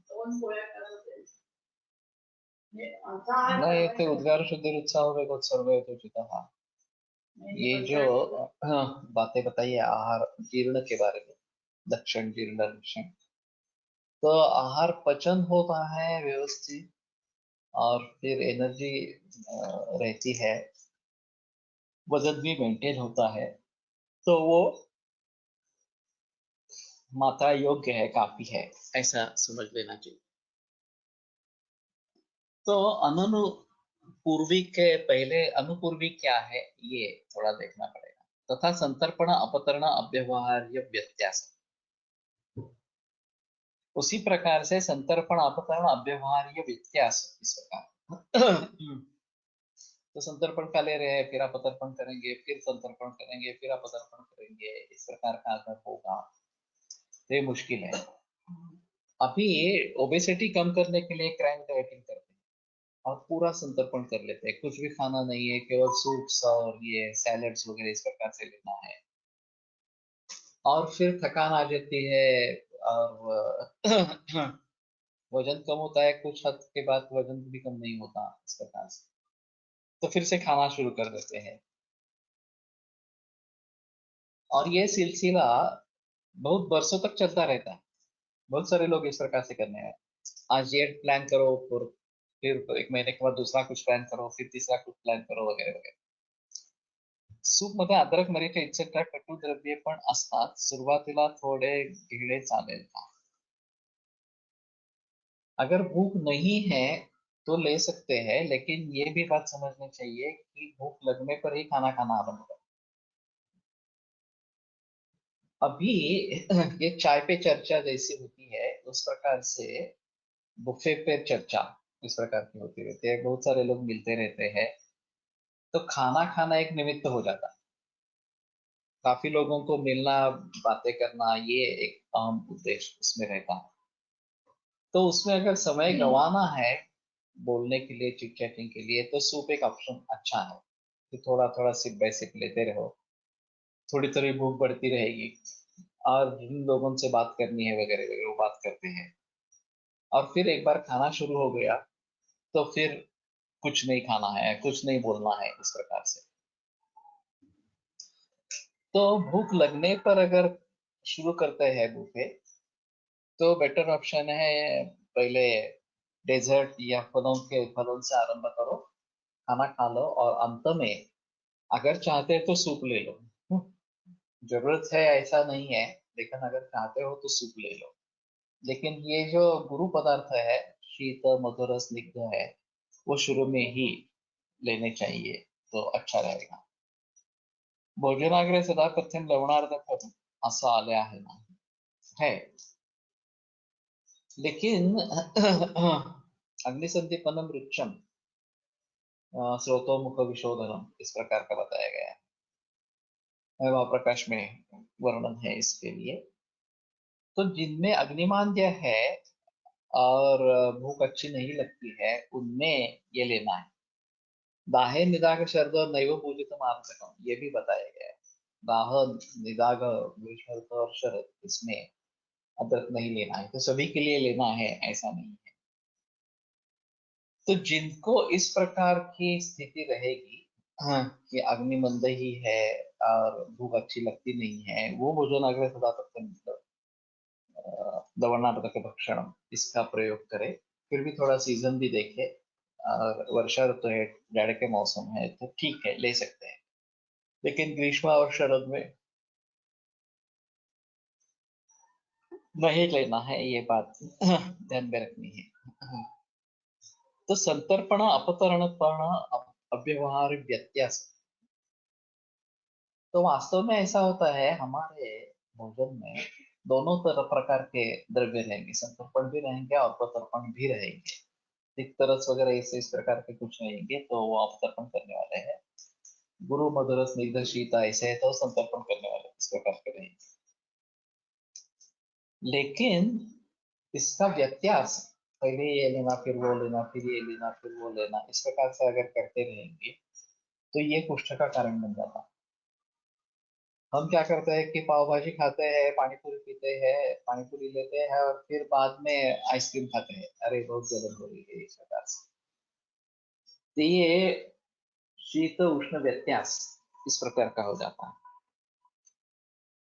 2 पोळ्या करायच्या म्हणजे असा आहार नहीं, ते ठरवायचा उद्गार शुद्धि उत्साह वेगोत सर्व हेतुचितः। ये जो बातें बताइए आहार जीर्ण के बारे में, दक्षिण जीर्ण दक्षिण, तो आहार पचन होता है व्यवस्थित और फिर एनर्जी रहती है, वजन भी मेंटेन होता है, तो वो मात्रा योग्य है, काफी है, ऐसा समझ लेना चाहिए। तो अनुपूर्वी के पहले अनुपूर्वी क्या है ये थोड़ा देखना पड़ेगा। तथा संतर्पण अपतरण अव्यवहार्य व्यत्यास, उसी प्रकार से संतर्पण अपतरण अव्यवहार्य व्यत्यास इस प्रकार। तो संतर्पण का ले रहे हैं, फिर अपतर्पण करेंगे, फिर संतर्पण करेंगे, फिर अपतर्पण करेंगे, इस प्रकार का अगर होगा तो ये मुश्किल है। अभी ओबेसिटी कम करने के लिए क्रैंक डाइटिंग करते हैं और पूरा संतर्पण कर लेते हैं, कुछ भी खाना नहीं है, केवल सूप्स और ये सैलड्स वगैरह इस प्रकार से लेना है। और फिर थकान आ जाती है और वजन कम होता है, कुछ हद के बाद वजन भी कम नहीं होता इस प्रकार से, तो फिर से खाना शुरू कर देते हैं। और ये सिलसिला बहुत बरसों तक चलता रहता है। बहुत सारे लोग इस प्रकार से करने हैं। आज ये प्लान करो, फिर 1 महीने के बाद दूसरा कुछ प्लान करो, फिर तीसरा कुछ प्लान करो, वगैरह वगैरह। सूप मध्ये अद्रक, मरीच इत्सेट्रा कटू द्रव्ये पण असतात। सुरुवातीला थोडे घेणे चालेल का? अगर भूख नहीं है तो ले सकते हैं, लेकिन ये भी बात समझनी चाहिए कि भूख लगने पर ही खाना खाना आरंभ करो। अभी ये चाय पे चर्चा जैसी होती है उस प्रकार से बुफे पे चर्चा इस प्रकार की होती रहती है। बहुत सारे लोग मिलते रहते हैं, तो खाना खाना एक निमित्त हो जाता है। काफी लोगों को मिलना, बातें करना, ये एक अहम उद्देश्य उसमें रहता है। तो उसमें अगर समय गंवाना है बोलने के लिए, चिट चैटिंग के लिए, तो सूप एक ऑप्शन अच्छा है कि थोड़ा थोड़ा सिप बाय सिप लेते रहो, थोड़ी थोड़ी भूख बढ़ती रहेगी और जिन लोगों से बात करनी है वगैरह वगैरह वो बात करते हैं। और फिर एक बार खाना शुरू हो गया तो फिर कुछ नहीं खाना है, कुछ नहीं बोलना है, इस प्रकार से। तो भूख लगने पर अगर शुरू करते हैं बुफे, तो बेटर ऑप्शन है पहले डेजर्ट या फलों से आरंभ करो, खाना खा लो और अंत में अगर चाहते हैं तो सूप ले लो। जरूरत है ऐसा नहीं है, लेकिन अगर चाहते हो तो सूप ले लो। लेकिन ये जो गुरु पदार्थ है, शीत मधुर स्निग्ध है, वो शुरू में ही लेने चाहिए तो अच्छा रहेगा। भोजनाग्रह सदा कथ्यम लवणार्धकम असं आले आहे ना, है। लेकिन अग्निसंधिपनम रुच्चम स्रोतोमुख विशोधनम इस प्रकार का बताया गया है, वह प्रकाश में वर्णन है इसके लिए। तो जिनमें अग्निमांद्य है और भूख अच्छी नहीं लगती है, उनमें ये लेना है। दाहे निदाग शरद नैव पूजित मानसकम, ये भी बताया गया है। दाह, निदाग, ग्रीष्म ऋतु और शरद, इसमें अदरक नहीं लेना है। तो सभी के लिए लेना है ऐसा नहीं है। तो जिनको इस प्रकार की स्थिति रहेगी, हाँ, कि अग्नि मंद ही है और भूख अच्छी लगती नहीं है, वो भोजन अग्र सदा तक लवणार्धक भक्षण इसका प्रयोग करे। फिर भी थोड़ा सीजन भी देखे, और वर्षा ऋतु है, जाड़े के मौसम है, तो ठीक है ले सकते हैं। लेकिन ग्रीष्म और शरद में नहीं लेना है, ये बात ध्यान में रखनी है। तो संतर्पण अपतरणपण अव्यवहार व्यत्यास, तो वास्तव में ऐसा होता है हमारे भोजन में दोनों तरह प्रकार के द्रव्य रहेंगे, संतर्पण भी रहेंगे और अपतर्पण भी रहेंगे। तिक्तरस वगैरह इस प्रकार के कुछ रहेंगे तो वो अपतर्पण करने वाले हैं। गुरु मधुर स्निग्ध शीत ऐसे है तो संतर्पण करने वाले इस प्रकार के रहेंगे। लेकिन इसका व्यत्यास, पहले ये लेना फिर वो लेना फिर ये लेना फिर वो लेना, इस प्रकार से अगर करते रहेंगे तो ये कुष्ठ का कारण बन जाता है। हम क्या करते हैं कि पाव भाजी खाते हैं, पानी पूरी पीते हैं, पानी पूरी लेते हैं और फिर बाद में आइसक्रीम खाते हैं, अरे बहुत जलन हो रही है, इस प्रकार से। तो ये शीत उष्ण व्यत्यास इस प्रकार का हो जाता है।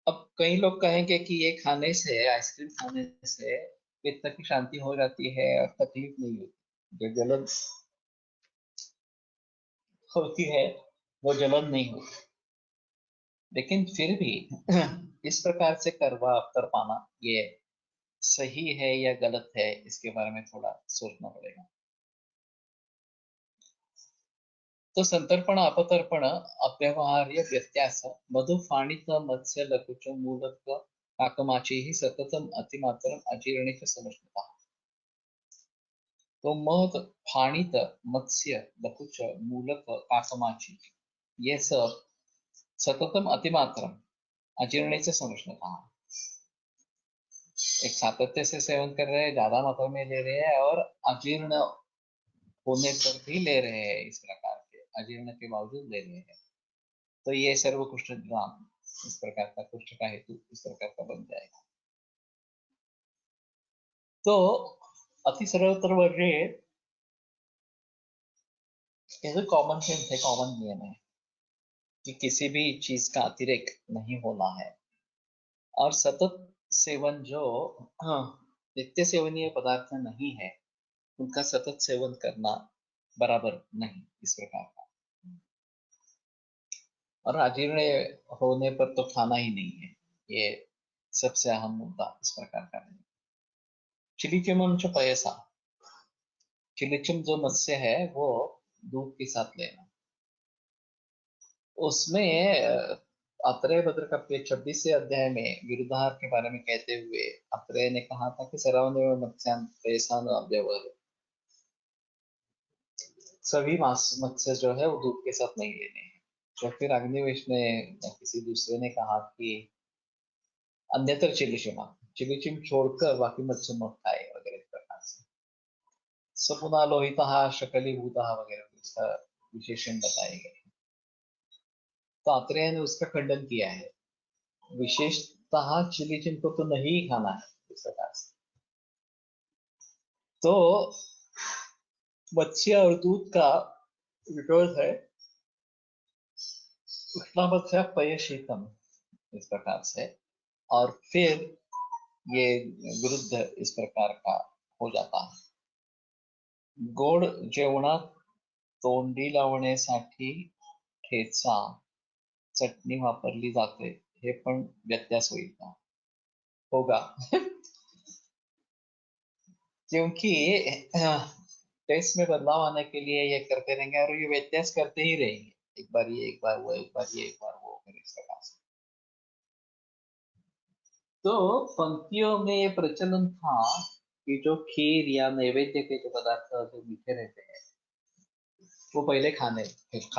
अब कई लोग कहेंगे कि ये खाने से, आइसक्रीम खाने से पित्त की शांति हो जाती है और तकलीफ नहीं होती, जो जलन होती है वो जलन नहीं होती। लेकिन फिर भी इस प्रकार से करवा कर पाना ये सही है या गलत है, इसके बारे में थोड़ा सोचना पड़ेगा। तो संतर्पण अपतर्पण अव्यवहार्य व्यत्यास मधु फाणित मत्स्य लकुच मूलक काकमाची ही सततम अतिमात्रम अजीर्णिक समजता। तो मध, फाणित, मत्स्य, लकुच, मूलक, काकमाची, ये सब सततम अतिमात्रम अजीर्णिक समजता, एक सातत्य से सेवन कर रहे हैं, ज्यादा मात्रा में ले रहे हैं और अजीर्ण होने पर भी ले रहे हैं, इस प्रकार के अजीर्ण के बावजूद ले रहे हैं, तो ये सर्व कुष्ठ ग्राम इस प्रकार का कुष्ठ का हेतु इस प्रकार का बन जाएगा। तो अति सर्वत्र वर्गे ये तो कॉमन सेंस है, कॉमन नियम है कि किसी भी चीज का अतिरेक नहीं होना है। और सतत सेवन जो नित्य सेवनीय पदार्थ नहीं है उनका सतत सेवन करना बराबर नहीं, इस प्रकार का। और अजीर्ण होने पर तो खाना ही नहीं है, ये सबसे अहम मुद्दा इस प्रकार का है। चिलिचिमम च पयसा, चिलिचिम जो मत्स्य है वो दूध के साथ लेना। उसमें अत्रेय भद्र का 26 अध्याय में विरुद्धार के बारे में कहते हुए अत्रेय ने कहा था कि सर्वदेव मत्स्यान पयसान अव्यवहार, सभी मत्स्य जो है वो दूध के साथ नहीं लेने हैं। तो फिर अग्निवेश ने किसी दूसरे ने कहा कि अन्यत्र चिलिचिमा, चिलिचिम छोड़कर बाकी मत्स्य मत खाए वगैरह इस प्रकार से। सपुना लोहिता शकलीभूत वगैरह इसका विशेषण बताए गए। तो आत्रेय ने उसका खंडन किया है, विशेषतः चिलिचिम को तो नहीं खाना है इस प्रकार से। तो मत्स्य और दूध का विरोध है उष्णामत्स्य पय शीतम इस प्रकार से, और फिर ये विरुद्ध इस प्रकार का हो जाता है। गोड जेवणात तोंडी लावण्यासाठी ठेचा चटणी वापरली जाते, हे पण व्यत्यास होईल का? होगा क्योंकि टेस्ट में बदलाव आने के लिए ये करते रहेंगे और ये व्यत्यास करते ही रहेंगे, एक बार ये एक बार वो, एक बार ये एक बार वो, फिर इस प्रकार से। तो पंक्तियों में ये प्रचलन था कि जो खीर या नैवेद्य के जो पदार्थ जो मीठे रहते हैं वो पहले खा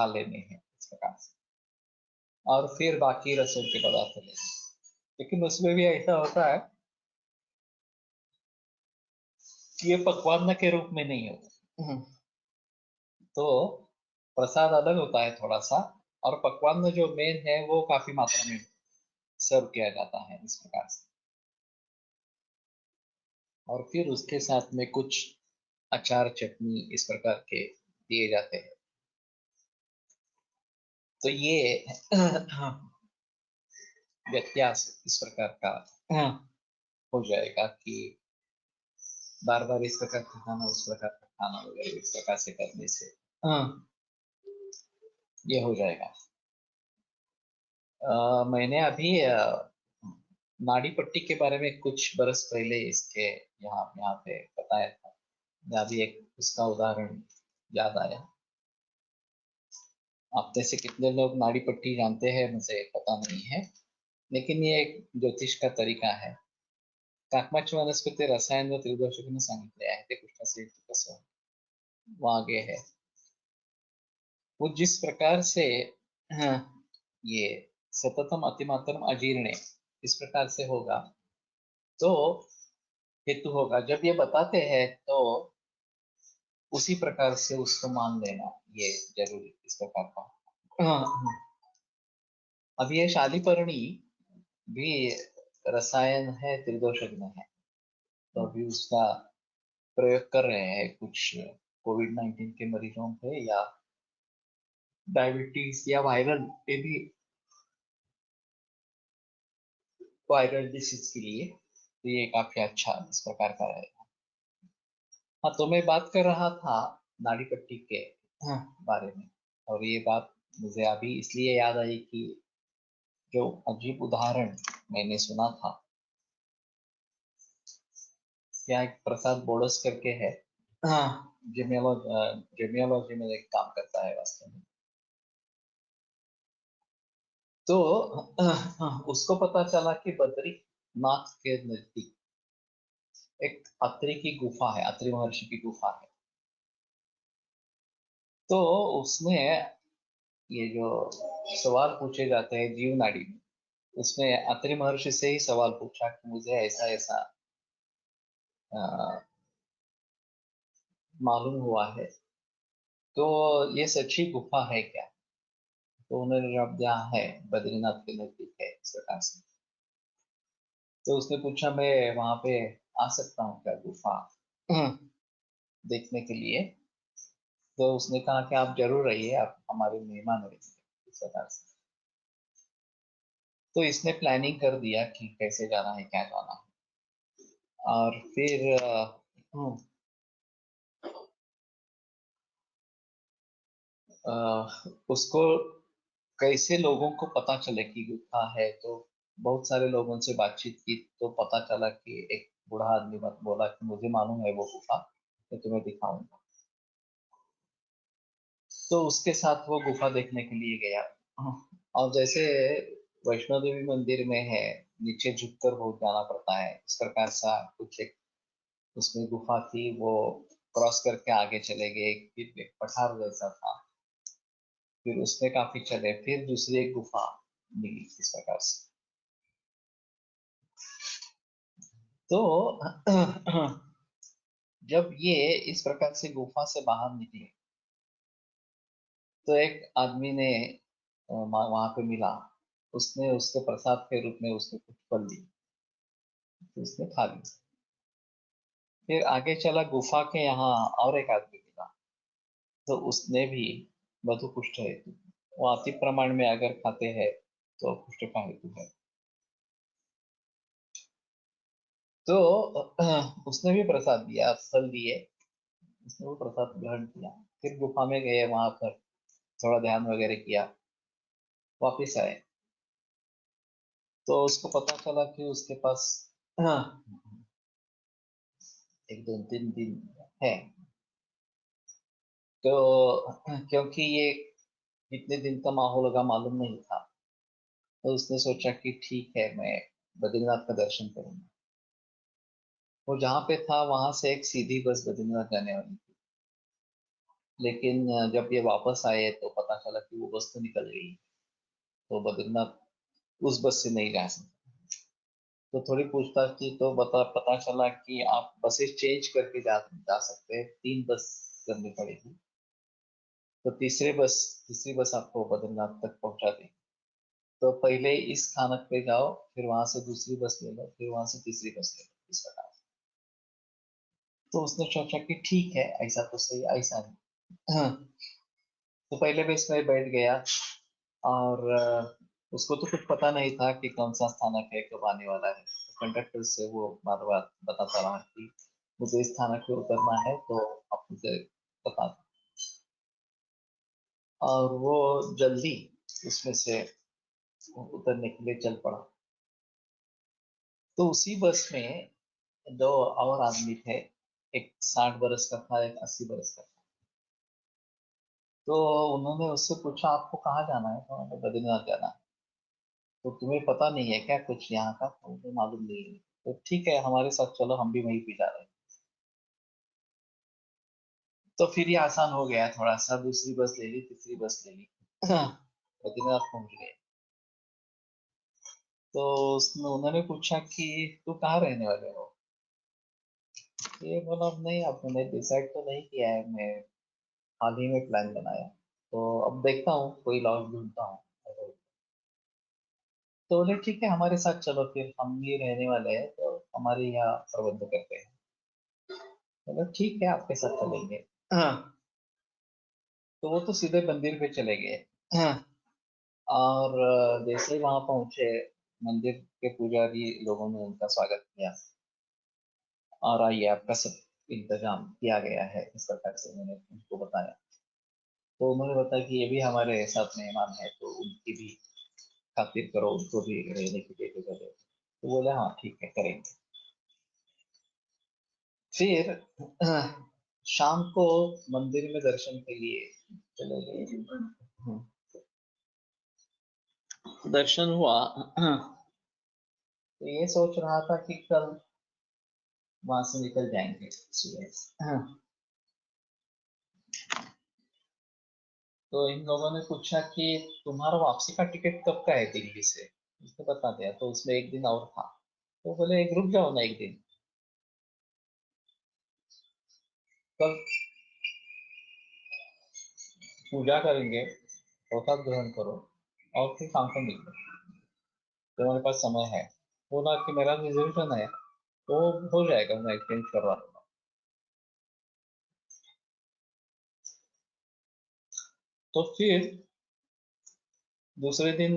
लेने हैं इस प्रकार से, और फिर बाकी रसों के पदार्थ लेने। लेकिन उसमें भी ऐसा होता है कि ये पकवान के रूप में नहीं होता। तो प्रसाद अलग होता है थोड़ा सा, और पकवान में जो मेन है वो काफी मात्रा में सर्व किया जाता है इस प्रकार से। और फिर उसके साथ में कुछ अचार चटनी इस प्रकार के दिए जाते हैं। तो ये व्यत्यास इस प्रकार का हो जाएगा कि बार बार इस प्रकार का खाना उस प्रकार का खाना वगैरह इस प्रकार से करने से ये हो जाएगा। मैंने अभी नाड़ी पट्टी के बारे में कुछ बरस पहले इसके यहाँ यहाँ पे बताया था अभी एक उसका उदाहरण याद आया। आप में से कितने लोग नाड़ी पट्टी जानते हैं मुझे पता नहीं है, लेकिन ये एक ज्योतिष का तरीका है. काकमाची वनस्पती रसायन व त्रिदोषाने सांगितले आहे ते कृष्णाचे कसं वागे है. वो जिस प्रकार से हाँ, ये सततम अतिमात्रम अजीर्णे इस प्रकार से होगा तो हेतु होगा. जब ये बताते हैं तो उसी प्रकार से उसको मान लेना ये जरूरी इस प्रकार का. हाँ, अब ये शालीपर्णी भी रसायन है, त्रिदोषज्ञ है, तो अभी उसका प्रयोग कर रहे हैं कुछ कोविड-19 के मरीजों पे या डायबिटीज या वायरल पे भी, वायरल डिसीज के लिए. तो ये काफी अच्छा इस प्रकार का रहेगा. हाँ, तो मैं बात कर रहा था नाड़ी पट्टी के बारे में, और ये बात मुझे अभी इसलिए याद आई कि जो अजीब उदाहरण मैंने सुना था, क्या एक प्रसाद बोडस करके है, जेमियोलॉजी में एक काम करता है वास्तव में. तो उसको पता चला कि बद्रीनाथ के नजदीक एक अत्रि की गुफा है, अत्रि महर्षि की गुफा है. तो उसने ये जो सवाल पूछे जाते हैं जीव नाड़ी में, उसमें अत्रि महर्षि से ही सवाल पूछा कि मुझे ऐसा ऐसा मालूम हुआ है, तो ये सच्ची गुफा है क्या. तो उन्होंने जवाब दिया है, बद्रीनाथ के नजदीक है इस प्रकार से. तो उसने पूछा मैं वहां पे आ सकता हूँ क्या गुफा देखने के लिए. तो उसने कहा कि आप जरूर रहिए, आप हमारे मेहमान रहिए इस प्रकार से. तो इसने प्लानिंग कर दिया कि कैसे जाना है, क्या जाना है. और फिर उसको कैसे लोगों को पता चले कि गुफा है, तो बहुत सारे लोगों से बातचीत की तो पता चला कि एक बूढ़ा आदमी मत बोला कि मुझे मालूम है वो गुफा, तो तुम्हें दिखाऊंगा. तो उसके साथ वो गुफा देखने के लिए गया. और जैसे वैष्णो देवी मंदिर में है, नीचे झुककर बहुत जाना पड़ता है, इस प्रकार सा कुछ एक उसमें गुफा थी. वो क्रॉस करके आगे चले गए, फिर एक पठार जैसा था, फिर उसमें काफी चले, फिर दूसरी एक गुफा मिली इस प्रकार से. तो जब ये इस प्रकार से गुफा से बाहर निकले तो एक आदमी ने वहां पे मिला. उसने उसके प्रसाद के रूप में उसने कुछ फल दी, तो उसने खा ली. फिर आगे चला गुफा के यहाँ, और एक आदमी मिला, तो उसने भी मधु कुष्ठ हेतु, वो अति प्रमाण में अगर खाते हैं तो कुष्ठ का हेतु है. तो उसने भी प्रसाद दिया, फल दिए, उसने वो प्रसाद ग्रहण किया. फिर गुफा में गए, वहां पर थोड़ा ध्यान वगैरह किया, वापिस आए. तो उसको पता चला कि उसके पास एक दो तीन दिन है. तो क्योंकि ये कितने दिन का माहौल होगा मालूम नहीं था, तो उसने सोचा कि ठीक है, मैं बद्रीनाथ का दर्शन करूंगा. वो जहाँ पे था वहां से एक सीधी बस बद्रीनाथ जाने वाली थी, लेकिन जब ये वापस आए तो पता चला कि वो बस तो निकल गई, तो बद्रीनाथ उस बस से नहीं जा सकते. तो थोड़ी पूछताछ की तो पता चला कि आप बसेस चेंज करके जा सकते हैं, 3 बस करनी पड़ेगी. तो तीसरी बस आपको बद्रीनाथ तक पहुंचा देगी. तो पहले इस स्थानक पे जाओ, फिर वहां से दूसरी बस ले लो, फिर वहां से तीसरी बस ले लो, इस प्रकार. तो उसने सोचा कि ठीक है, ऐसा तो सही, ऐसा नहीं. तो पहले बस में बैठ गया, और उसको तो कुछ पता नहीं था कि कौन सा स्थानक है, कब आने वाला है. तो कंडक्टर से वो बार बार बताता रहा कि मुझे इस स्थानक पे उतरना है, तो आप मुझे बता दो. और वो जल्दी उसमें से उतरने के लिए चल पड़ा. तो उसी बस में 2 और आदमी थे. एक 60 बरस का था, एक 80 बरस का था। तो उन्होंने उससे पूछा आपको कहाँ जाना है, तो उन्होंने बद्रीनाथ जाना है। तो तुम्हें पता नहीं है क्या कुछ यहाँ का, तो मुझे मालूम नहीं है। तो ठीक है हमारे साथ चलो, हम भी वहीं पे जा रहे हैं। तो फिर ये आसान हो गया थोड़ा सा, दूसरी बस ले ली, तीसरी बस ले ली, बद्रीनाथ पहुंच गए। तो उसने उन्होंने पूछा कि तू कहाँ रहने वाले हो। ये बोला नहीं, अब मैंने डिसाइड तो नहीं किया है, मैं हाल ही में प्लान बनाया, तो अब देखता हूँ कोई लॉज ढूंढता हूँ। तो बोले ठीक है हमारे साथ चलो, फिर हम भी रहने वाले हैं तो हमारे यहाँ प्रबंध करते हैं। बोले ठीक है आपके साथ चलेंगे। हाँ। तो वो तो सीधे मंदिर पे चले गए। हाँ। और जैसे ही वहां पहुंचे, मंदिर के पुजारी लोगों ने उनका स्वागत किया, और आइए आपका सब इंतजाम किया गया है, इस प्रकार से मैंने उनको बताया। तो उन्होंने बताया कि ये भी हमारे साथ मेहमान है, तो उनकी भी खातिर करो, उनको भी रहने के लिए जगह दो। तो बोले हाँ ठीक है करेंगे। फिर शाम को मंदिर में दर्शन के लिए चले गए। दर्शन हुआ। तो ये सोच रहा था कि कल वहां से निकल जाएंगे सुबह से। तो इन लोगों ने पूछा कि तुम्हारा वापसी का टिकट कब का है दिल्ली से। उसने बता दिया, तो उसमें एक दिन और था। तो बोले एक रुक जाओ ना एक दिन, कल पूजा करेंगे, प्रसाद ग्रहण करो, और फिर शाम को निकलो, तुम्हारे पास समय है। बोला कि मेरा रिजर्वेशन है, तो हो जाएगा, मैं एक्सचेंज करवा दूंगा। तो फिर दूसरे दिन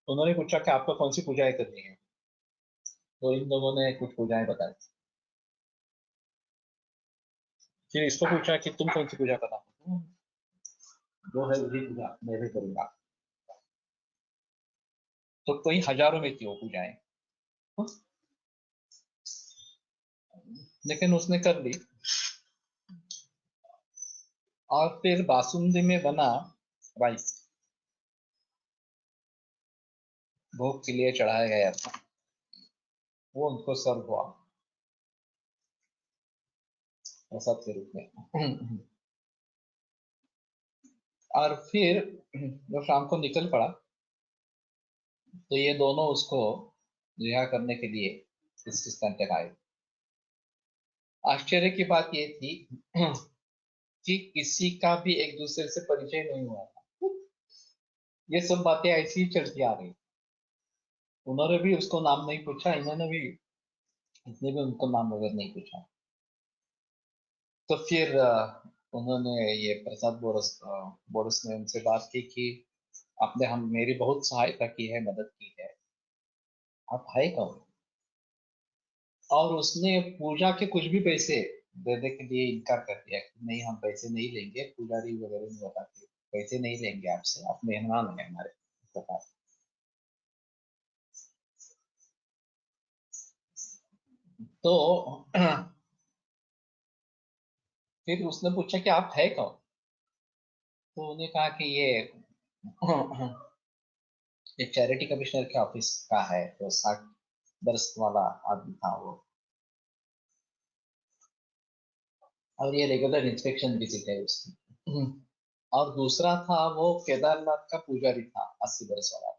उन्होंने पूछा कि आपको कौन सी पूजाएं करनी है। तो इन लोगों ने कुछ पूजाएं बताई। फिर इसको पूछा कि तुम कौन सी पूजा करना चाहते हो? जो है वही पूजा मैं भी करूंगा। तो कई हजारों में थी वो पूजाएं, लेकिन उसने कर ली। और फिर बासुंदी में बना राइस भोग के लिए चढ़ाया गया था, वो उनको सर्व हुआ प्रसाद के रूप में। और फिर जब शाम को निकल पड़ा, तो ये दोनों उसको रिहा करने के लिए इस स्थान तक आए। आश्चर्य की बात ये थी कि किसी का भी एक दूसरे से परिचय नहीं हुआ था। ये सब बातें ऐसी ही चलती आ रही। उन्होंने भी उसको नाम नहीं पूछा, इन्होंने भी, इसने भी उनको नाम वगैरह नहीं पूछा। तो फिर उन्होंने ये प्रसाद बोरस ने उनसे बात की कि आपने हम मेरी बहुत सहायता की है, मदद की है, आप है कौन। और उसने पूजा के कुछ भी पैसे देने के लिए इनकार कर दिया कि नहीं हम पैसे नहीं लेंगे, पुजारी वगैरह ने बताते पैसे नहीं लेंगे आपसे, आप मेहमान हैं हमारे, इस प्रकार। तो फिर उसने पूछा कि आप है कौन। तो उन्हें कहा कि ये चैरिटी कमिश्नर के ऑफिस का है, तो 60 बरस वाला आदमी था वो, और ये रेगुलर इंस्पेक्शन विजिट है उसकी। और दूसरा था वो केदारनाथ का पुजारी था, 80 बरस वाला।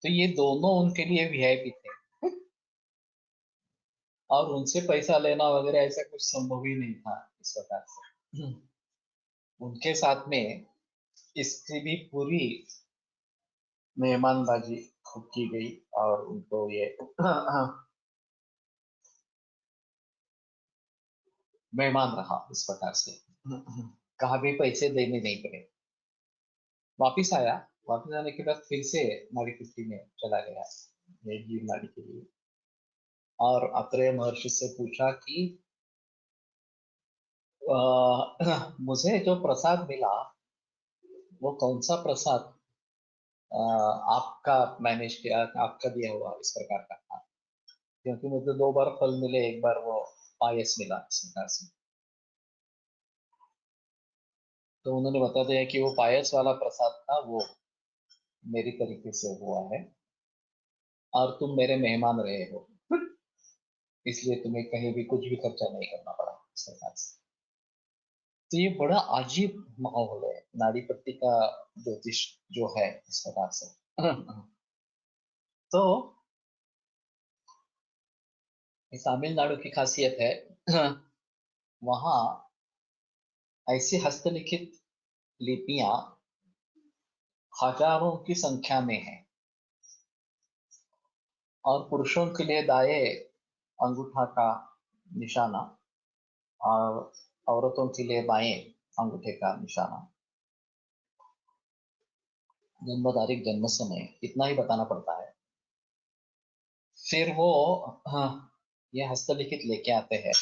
तो ये दोनों उनके लिए वीआईपी थे, और उनसे पैसा लेना वगैरह ऐसा कुछ संभव ही नहीं था इस प्रकार से। उनके साथ में इसकी भी पूरी मेहमानबाजी खूब की गई, और उनको ये मेहमान रहा इस प्रकार से। कहा भी पैसे देने नहीं पड़े। वापिस आया, वापिस आने के बाद फिर से नारी कुश्ती में चला गया, ये जीव नारी के लिए। और अत्रेय महर्षि से पूछा कि मुझे जो प्रसाद मिला वो कौन सा प्रसाद आपका मैनेज किया, आपका दिया हुआ इस प्रकार का था। क्योंकि मुझे 2 बार फल मिले, एक बार वो पायस मिला सरकार से। तो उन्होंने बता दिया कि वो पायस वाला प्रसाद था, वो मेरी तरीके से हुआ है और तुम मेरे मेहमान रहे हो, इसलिए तुम्हें कहीं भी कुछ भी खर्चा नहीं करना पड़ा सरकार से। तो ये बड़ा अजीब माहौल है नाड़ी पट्टी का ज्योतिष जो है इस प्रकार से। तो ये तमिलनाडु की खासियत है, वहाँ ऐसी हस्तलिखित लिपियां हजारों की संख्या में है, और पुरुषों के लिए दाएं अंगूठा का निशाना और औरतों के लिए बाएं अंगूठे का निशाना, जन्म तारीख, जन्म समय, इतना ही बताना पड़ता है। फिर वो ये हस्तलिखित लेके आते हैं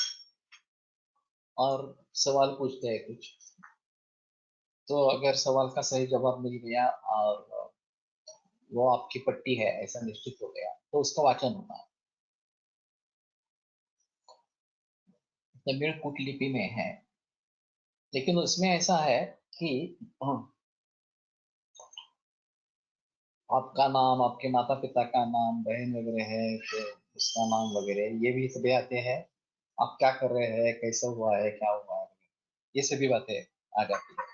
और सवाल पूछते हैं कुछ। तो अगर सवाल का सही जवाब मिल गया और वो आपकी पट्टी है ऐसा निश्चित हो गया, तो उसका वाचन होता है। तमिल कूटलिपि में है, लेकिन उसमें ऐसा है कि आपका नाम, आपके माता पिता का नाम, बहन वगैरह है तो उसका नाम वगैरह ये भी सभी आते हैं। आप क्या कर रहे हैं, कैसा हुआ है, क्या हुआ है, ये सभी बातें आ जाती है।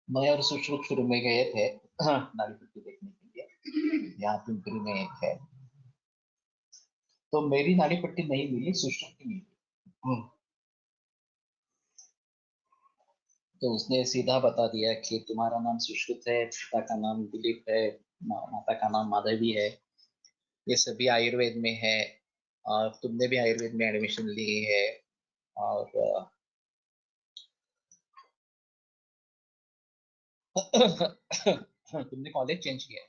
मैं और सुश्रुत शुरू में गए थे नाड़ी पट्टी देखने के लिए, यहाँ पिंपरी में एक है। तो मेरी नाड़ी पट्टी नहीं मिली, सुश्रुत की मिली। तो उसने सीधा बता दिया कि तुम्हारा नाम सुश्रुत है, पिता का नाम दिलीप है, माता का नाम माधवी है, ये सभी आयुर्वेद में है, और तुमने भी आयुर्वेद में एडमिशन ली है, और तुमने कॉलेज चेंज किया है।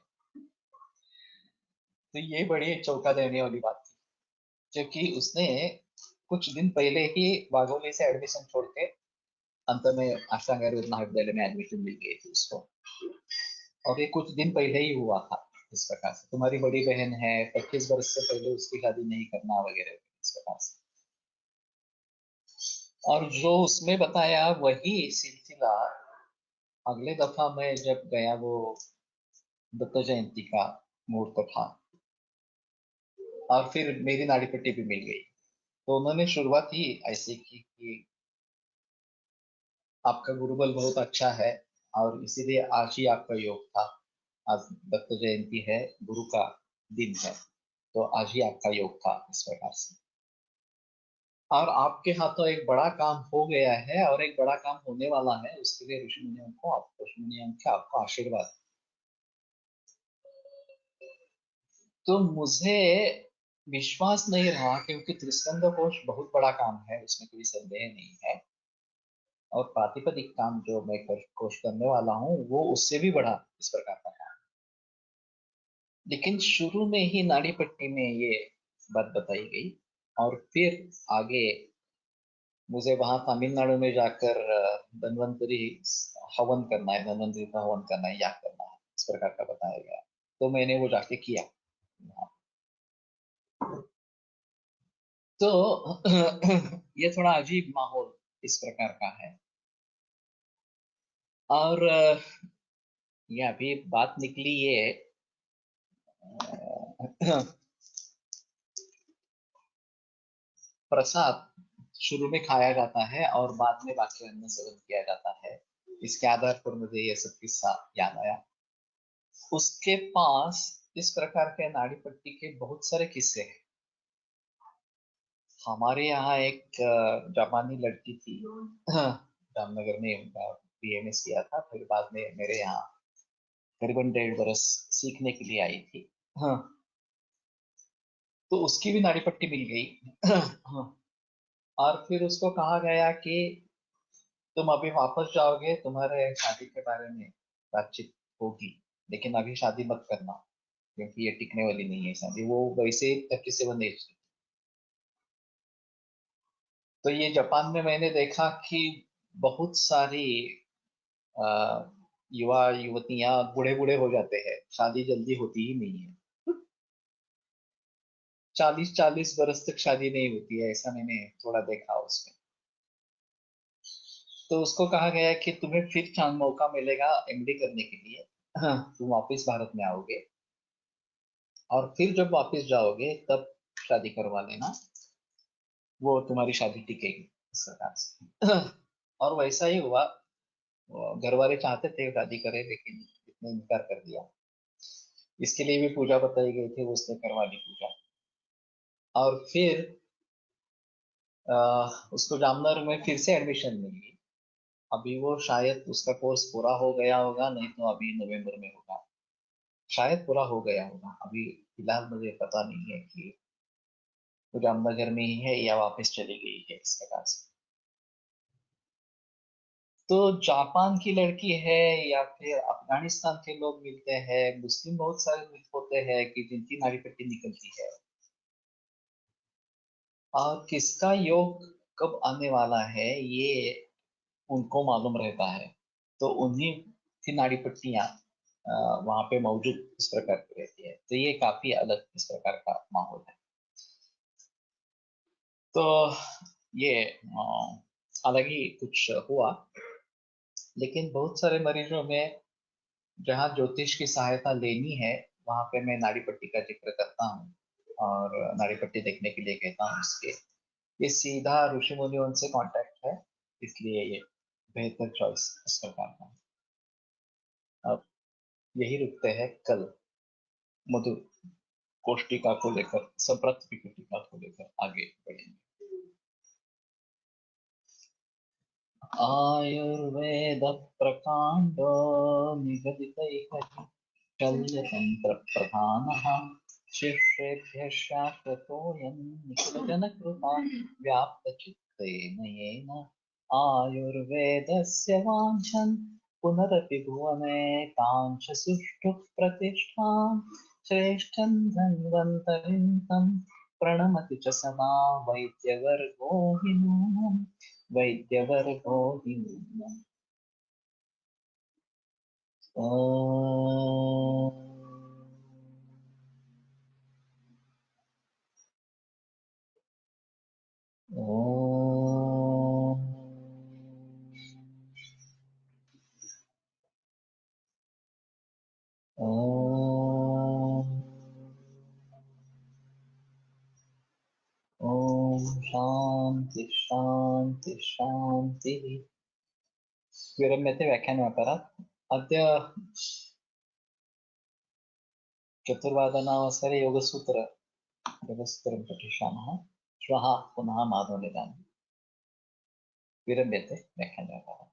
तो ये बड़ी एक चौंका देने वाली बात थी, क्योंकि उसने कुछ दिन पहले ही वाघोली से एडमिशन छोड़ के अंत में अष्टांग आयुर्वेद महाविद्यालय में एडमिशन मिल गई थी उसको, और ये कुछ दिन पहले ही हुआ था। इस प्रकार से तुम्हारी बड़ी बहन है, 25 वर्ष से पहले उसकी शादी नहीं करना वगैरह इस प्रकार से। और जो उसमें बताया वही सिलसिला अगले दफा मैं जब गया, वो दत्त जयंती का मुहूर्त था, और फिर मेरी नाड़ी पट्टी भी मिल गई। तो उन्होंने शुरुआत ही ऐसे की कि आपका गुरुबल बहुत अच्छा है और इसीलिए आज ही आपका योग था, आज दत्त जयंती है, गुरु का दिन है, तो आज ही आपका योग था इस प्रकार से। और आपके हाथों एक बड़ा काम हो गया है और एक बड़ा काम होने वाला है, उसके लिए ऋषि मुनियों को, ऋषि मुनियों के आपको आशीर्वाद। तो मुझे विश्वास नहीं रहा, क्योंकि त्रिस्कंद कोश बहुत बड़ा काम है, उसमें कोई संदेह नहीं है, और प्रातिपदिक काम जो मैं कोश करने वाला हूँ वो उससे भी बड़ा इस प्रकार का काम। लेकिन शुरू में ही नाड़ी पट्टी में ये बात बताई गई, और फिर आगे मुझे वहां तमिलनाडु में जाकर धन्वंतरी हवन करना है, धन्वंतरी का हवन करना है, याद करना है, इस प्रकार का बताया गया। तो मैंने वो जाके किया। तो ये थोड़ा अजीब माहौल इस प्रकार का है। और ये अभी बात निकली ये प्रसाद शुरू में खाया जाता है और बाद में बाकी अन्न सेवन किया जाता है, इसके आधार पर मुझे ये सब किस्सा याद आया। उसके पास इस प्रकार के नाड़ी पट्टी के बहुत सारे किस्से हैं। हमारे यहाँ एक जापानी लड़की थी, जामनगर में उनका बीएमएस किया था, फिर बाद में मेरे यहाँ करीबन 1.5 बरस सीखने के लिए आई थी। हाँ, तो उसकी भी नाड़ी पट्टी मिल गई। हाँ, और फिर उसको कहा गया कि तुम अभी वापस जाओगे, तुम्हारे शादी के बारे में बातचीत होगी, लेकिन अभी शादी मत करना, क्योंकि ये टिकने वाली नहीं है शादी। वो वैसे 37 एज। तो ये जापान में मैंने देखा कि बहुत सारी अ, युवा युवतियां बूढ़े बूढ़े हो जाते हैं, शादी जल्दी होती ही नहीं है। 40-40 बरस तक शादी नहीं होती है, ऐसा मैंने थोड़ा देखा उसमें। तो उसको कहा गया है कि तुम्हें फिर चांद मौका मिलेगा एमडी करने के लिए। हाँ, तुम वापस भारत में आओगे और फिर जब वापस जाओगे तब शादी करवा लेना, वो तुम्हारी शादी टिकेगी इस प्रकार से। और वैसा ही हुआ। घर वाले चाहते थे शादी करे, लेकिन इसने इनकार कर दिया। इसके लिए भी पूजा बताई गई थी, उसने करवा ली पूजा। और फिर उसको जामनगर में फिर से एडमिशन मिल गई। अभी वो शायद उसका कोर्स पूरा हो गया होगा, नहीं तो अभी नवंबर में होगा। शायद पूरा हो गया होगा, अभी फिलहाल मुझे पता नहीं है कि वो जामनगर में ही है या वापस चली गई है इस प्रकार से। तो जापान की लड़की है या फिर अफगानिस्तान के लोग मिलते हैं, मुस्लिम बहुत सारे मिल होते हैं कि जिनकी नाड़ी पट्टी निकलती है। और किसका योग कब आने वाला है ये उनको मालूम रहता है। तो उन्हीं की नाड़ी पट्टियां वहां पे मौजूद इस प्रकार की रहती है। तो ये काफी अलग इस प्रकार का माहौल है। तो ये अलग ही कुछ हुआ। लेकिन बहुत सारे मरीजों में जहाँ ज्योतिष की सहायता लेनी है, वहां पे मैं नाड़ी पट्टी का जिक्र करता हूँ और नाड़ी पट्टी देखने के लिए कहता हूँ इसके। ये सीधा ऋषि मुनियों से कांटेक्ट है, इसलिए ये बेहतर चॉइस इस प्रकार का है। अब यही रुकते हैं कल मधु कोष्टिका को लेकर, संप्रत विकृतिका को लेकर आगे बढ़ेंगे। आयुर्वेद प्रकांडो निगदितैः शल्यतंत्र प्रधानः शिष्येभ्यः शाश्वतोऽयं निखिलजनकृपा व्याप्तचित्तेन येन आयुर्वेदस्य वाञ्छन् पुनरपि भुवने काञ्च सुष्ठुः प्रतिष्ठां श्रेष्ठं धन्वन्तरिं तं प्रणमति च सदा वैद्यवर्गो हि नूनम् वैद्यवर्गो हि नूनम्। ॐ ॐ ॐ ॐ शान्ति शान्ति शान्तिः। विरम्यते व्याख्यानमाकारात्। अद्य चतुर्वादनावसरे योगसूत्रं पठिष्यामः। श्वः पुनः माधवनिदानम्। विरम्यते व्याख्यानमाकारात्।